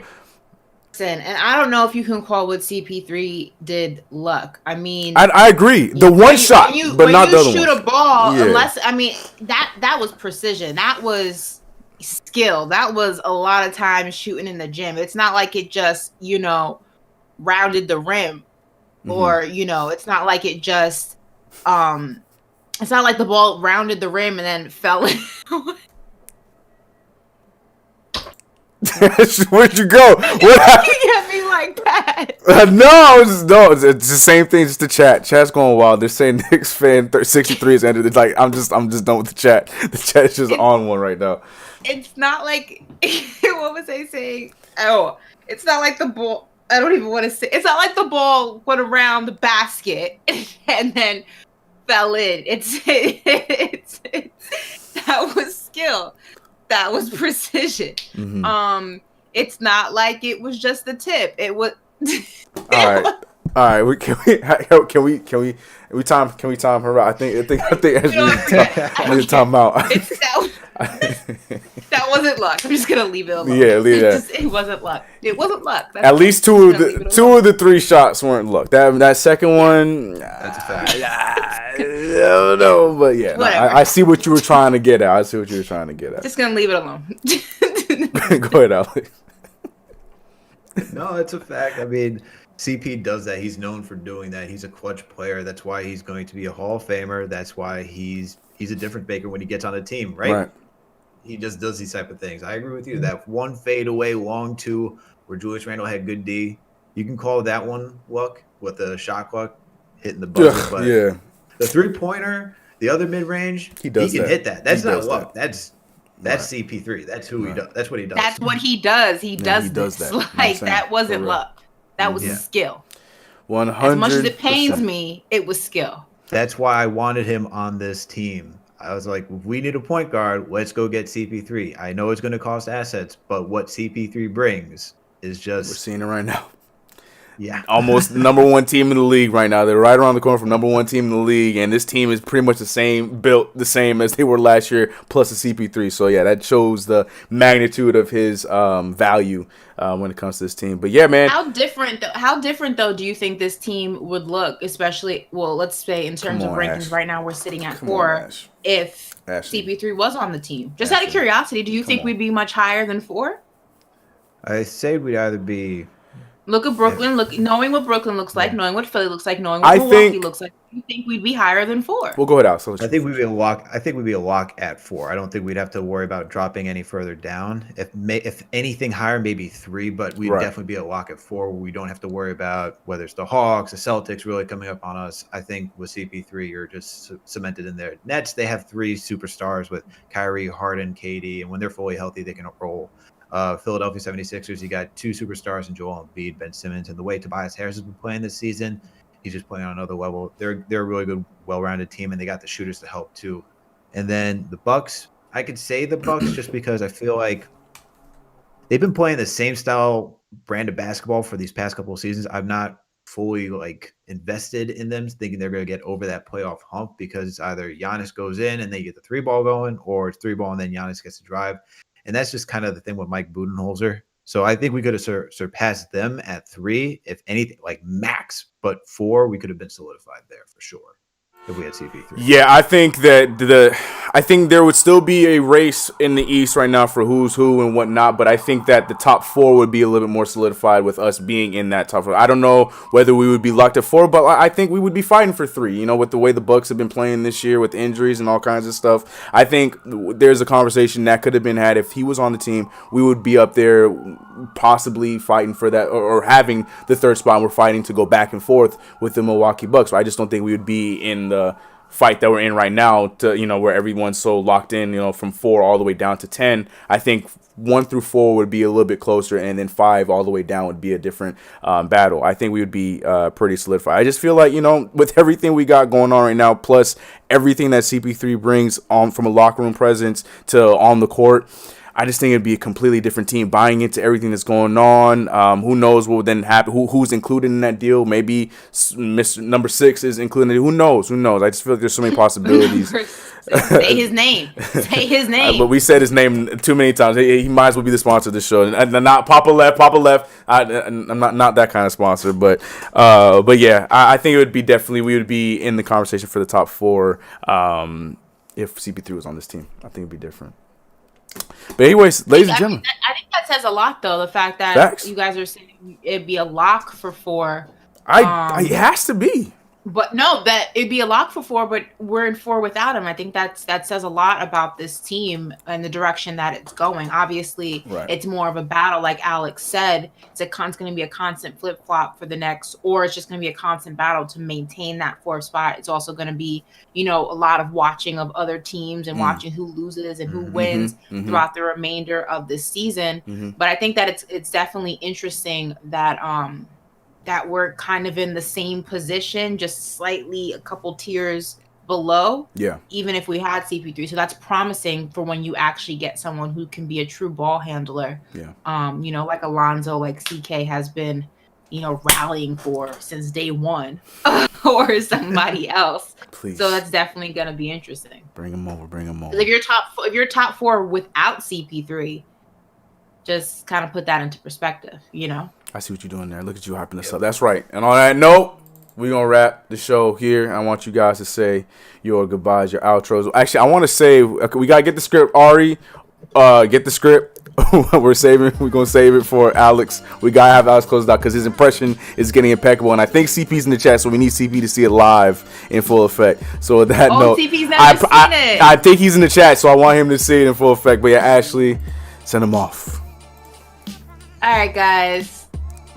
And I don't know if you can call what CP3 did luck. I mean, I agree. The one shot, but not the other one. When you shoot a ball, unless that was precision. That was skill. That was a lot of times shooting in the gym. It's not like it just rounded the rim, or it's not like it just it's not like the ball rounded the rim and then fell in. Where'd you go? What you get me like that? No, it's the same thing. Just the chat. Chat's going wild. They're saying Knicks fan 63 is ended. It's like I'm just done with the chat. The chat is just on one right now. It's not like what was I saying? Oh, it's not like the ball. I don't even want to say. It's not like the ball went around the basket and then fell in. It's that was skill. That was precision. Mm-hmm. It's not like it was just the tip. It was. All right. Can we time her out? I think I need to time out. That wasn't luck. I'm just gonna leave it alone. Yeah, leave that. It wasn't luck. It wasn't luck. At least two of the three shots weren't luck. That second one, that's a fact. I don't know, but yeah, I see what you were trying to get at. Just gonna leave it alone. Go ahead, Alex. No, it's a fact. I mean, CP does that. He's known for doing that. He's a clutch player. That's why he's going to be a Hall of Famer. That's why he's a difference maker when he gets on a team, right? He just does these type of things. I agree with you. That one fadeaway long two where Julius Randle had good D, you can call that one luck with the shot clock hitting the buzzer. But the 3-pointer, the other mid-range, he can hit that. That's not luck. That's CP3. That's who he does. That's what he does. That's what he does. He does that. Like that wasn't luck. That was skill. 100%. As much as it pains me, it was skill. That's why I wanted him on this team. I was like, if we need a point guard, let's go get CP3. I know it's going to cost assets, but what CP3 brings is just... We're seeing it right now. Yeah. Almost the number one team in the league right now. They're right around the corner from number one team in the league, and this team is pretty much built the same as they were last year, plus the CP3. So, yeah, that shows the magnitude of his value when it comes to this team. But, yeah, man. How different, though, do you think this team would look, especially, well, let's say in terms of rankings Ash. Right now, we're sitting at 4. If CP3 was on the team. Just out of curiosity, do you think we'd be much higher than 4? I say we'd either be... Look at Brooklyn. Knowing what Brooklyn looks like, knowing what Philly looks like, knowing what Milwaukee looks like. You think we'd be higher than 4? We'll go ahead, Alex. I think we'd be a lock. I think we'd be a lock at 4. I don't think we'd have to worry about dropping any further down. If anything higher, maybe 3, but we'd definitely be a lock at 4. Where we don't have to worry about whether it's the Hawks, the Celtics really coming up on us. I think with CP3, you're just cemented in there. Nets, they have 3 superstars with Kyrie, Harden, KD, and when they're fully healthy, they can roll. Philadelphia 76ers, you got 2 superstars in Joel Embiid, Ben Simmons, and the way Tobias Harris has been playing this season, he's just playing on another level. They're a really good, well-rounded team, and they got the shooters to help too. And then the Bucks, I could say the Bucks just because I feel like they've been playing the same style brand of basketball for these past couple of seasons. I've not fully invested in them, thinking they're going to get over that playoff hump because it's either Giannis goes in and they get the 3-ball going, or it's 3-ball and then Giannis gets to drive. And that's just kind of the thing with Mike Budenholzer. So I think we could have surpassed them at 3, if anything, like max. But 4, we could have been solidified there for sure. if we had CP3. Yeah, I think that I think there would still be a race in the East right now for who's who and whatnot, but I think that the top 4 would be a little bit more solidified with us being in that top 4. I don't know whether we would be locked at 4, but I think we would be fighting for 3. You know, with the way the Bucks have been playing this year with injuries and all kinds of stuff, I think there's a conversation that could have been had if he was on the team. We would be up there possibly fighting for that or having the 3rd spot. And we're fighting to go back and forth with the Milwaukee Bucks. I just don't think we would be in the fight that we're in right now, to, you know, where everyone's so locked in, you know, from 4 all the way down to 10. I think 1 through 4 would be a little bit closer, and then 5 all the way down would be a different battle. I think we would be pretty solidified. I just feel like, you know, with everything we got going on right now, plus everything that CP3 brings on from a locker room presence to on the court, I just think it'd be a completely different team buying into everything that's going on. Who knows what would then happen? Who's included in that deal? Maybe Mr. Number 6 is included. Who knows? I just feel like there's so many possibilities. Say his name. Say his name. But we said his name too many times. He might as well be the sponsor of this show. And not PoppaLeft. PoppaLeft. I'm not that kind of sponsor. But yeah, I think it would be definitely, we would be in the conversation for the top 4 if CP3 was on this team. I think it'd be different. But anyways, ladies and gentlemen, I think that says a lot, though. The fact that you guys are saying it'd be a lock for 4. It has to be. But no, that it'd be a lock for 4, but we're in 4 without him. I think that says a lot about this team and the direction that it's going. Obviously, It's more of a battle, like Alex said. It's going to be a constant flip flop for the Knicks, or it's just going to be a constant battle to maintain that 4th spot. It's also going to be, you know, a lot of watching of other teams and watching who loses and who wins throughout the remainder of the season. But I think that it's definitely interesting that that we're kind of in the same position, just slightly a couple tiers below. Yeah. Even if we had CP3. So that's promising for when you actually get someone who can be a true ball handler. Yeah. You know, like Alonzo, like CK has been, you know, rallying for since day 1 or somebody else. Please. So that's definitely going to be interesting. Bring them over. If you're top 4 without CP3, just kind of put that into perspective, you know? I see what you're doing there. Look at you hyping this up. That's right. And on that note, we're going to wrap the show here. I want you guys to say your goodbyes, your outros. Actually, I want to say, we got to get the script. Ari, get the script. We're going to save it for Alex. We got to have Alex close it out because his impression is getting impeccable. And I think CP's in the chat, so we need CP to see it live in full effect. So with that note, CP's never seen it. I think he's in the chat, so I want him to see it in full effect. But yeah, Ashley, send him off. All right, guys.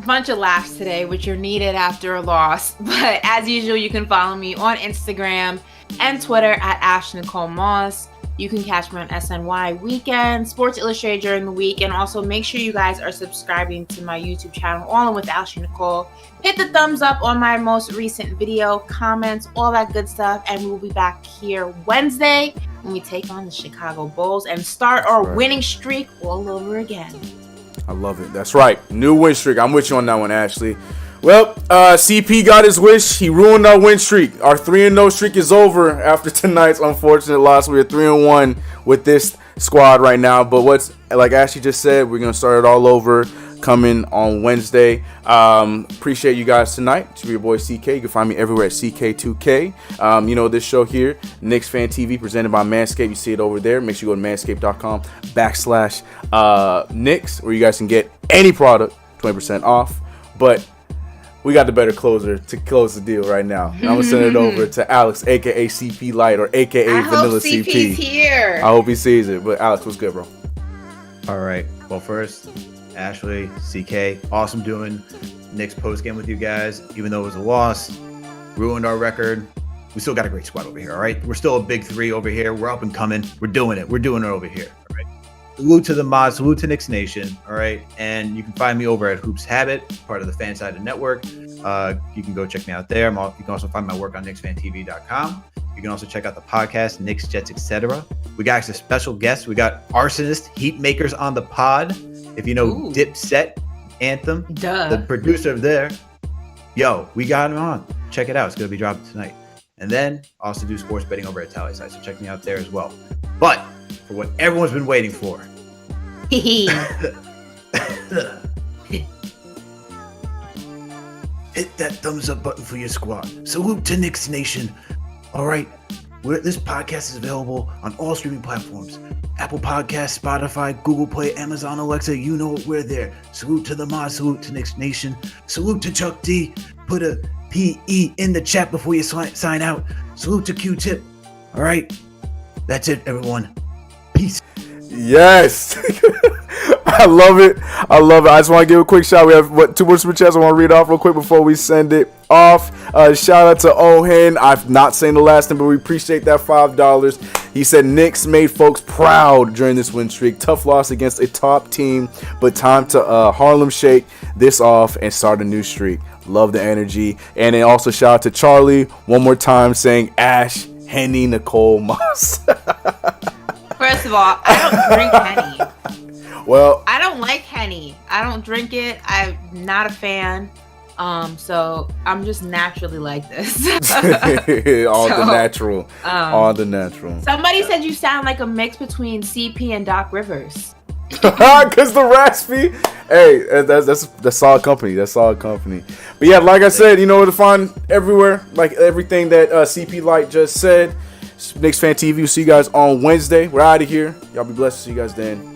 Bunch of laughs today, which are needed after a loss. But as usual, you can follow me on Instagram and Twitter at @AshNicoleMoss. You can catch me on SNY Weekend, Sports Illustrated during the week, and also make sure you guys are subscribing to my YouTube channel, All In With Ashley Nicole. Hit the thumbs up on my most recent video, comments, all that good stuff, and we will be back here Wednesday when we take on the Chicago Bulls and start our winning streak all over again. I love it. That's right. New win streak. I'm with you on that one, Ashley. Well, CP got his wish. He ruined our win streak. Our 3-0 streak is over after tonight's unfortunate loss. We're 3-1 with this squad right now. But what's, like Ashley just said, we're going to start it all over coming on Wednesday. Appreciate you guys tonight. It's your boy CK. You can find me everywhere at CK2K. You know, this show here, KnicksFanTV, presented by Manscaped. You see it over there. Make sure you go to manscaped.com/Knicks, where you guys can get any product 20% off. But we got the better closer to close the deal right now. I'm going to send it over to Alex, a.k.a. CP Light, or a.k.a. Vanilla CP. CP's here. I hope he sees it. But Alex, what's good, bro? All right. Well, first, Ashley, CK, awesome doing Knicks postgame with you guys. Even though it was a loss, ruined our record, we still got a great squad over here, all right? We're still a big 3 over here. We're up and coming. We're doing it. We're doing it over here, all right? Salute to the mods. Salute to Knicks Nation, all right? And you can find me over at Hoops Habit, part of the Fansided Network. You can go check me out there. You can also find my work on KnicksFanTV.com. You can also check out the podcast, Knicks, Jets, etc. We got a special guest. We got Arsonist Heat Makers on the pod. If you know Dipset Anthem, the producer there, yo, we got him on. Check it out. It's going to be dropping tonight. And then also do sports betting over at Tallyside. So check me out there as well. But for what everyone's been waiting for. Hit that thumbs up button for your squad. Salute to Knicks Nation. All right. This podcast is available on all streaming platforms. Apple Podcasts, Spotify, Google Play, Amazon, Alexa, you know it, we're there. Salute to the mod, salute to Knicks Nation, salute to Chuck D. Put a PE in the chat before you sign out. Salute to Q-Tip. All right. That's it, everyone. Peace. Yes. I love it. I just want to give a quick shout. We have 2 more super chats I want to read off real quick before we send it off. Shout out to Ohen. I've not saying the last name, but we appreciate that $5. He said Knicks made folks proud during this win streak. Tough loss against a top team, but time to Harlem shake this off and start a new streak. Love the energy. And then also shout out to Charlie one more time saying Ash, Henny, Nicole, Moss. First of all, I don't drink Henny. Well, I don't like Henny. I don't drink it. I'm not a fan. So I'm just naturally like this. the natural. On the natural. Somebody said you sound like a mix between CP and Doc Rivers. Cause the raspy. Hey, that's solid company. That's solid company. But yeah, like I said, you know where to find everywhere. Like everything that CP Light just said. KnicksFanTV. We'll see you guys on Wednesday. We're out of here. Y'all be blessed. See you guys then.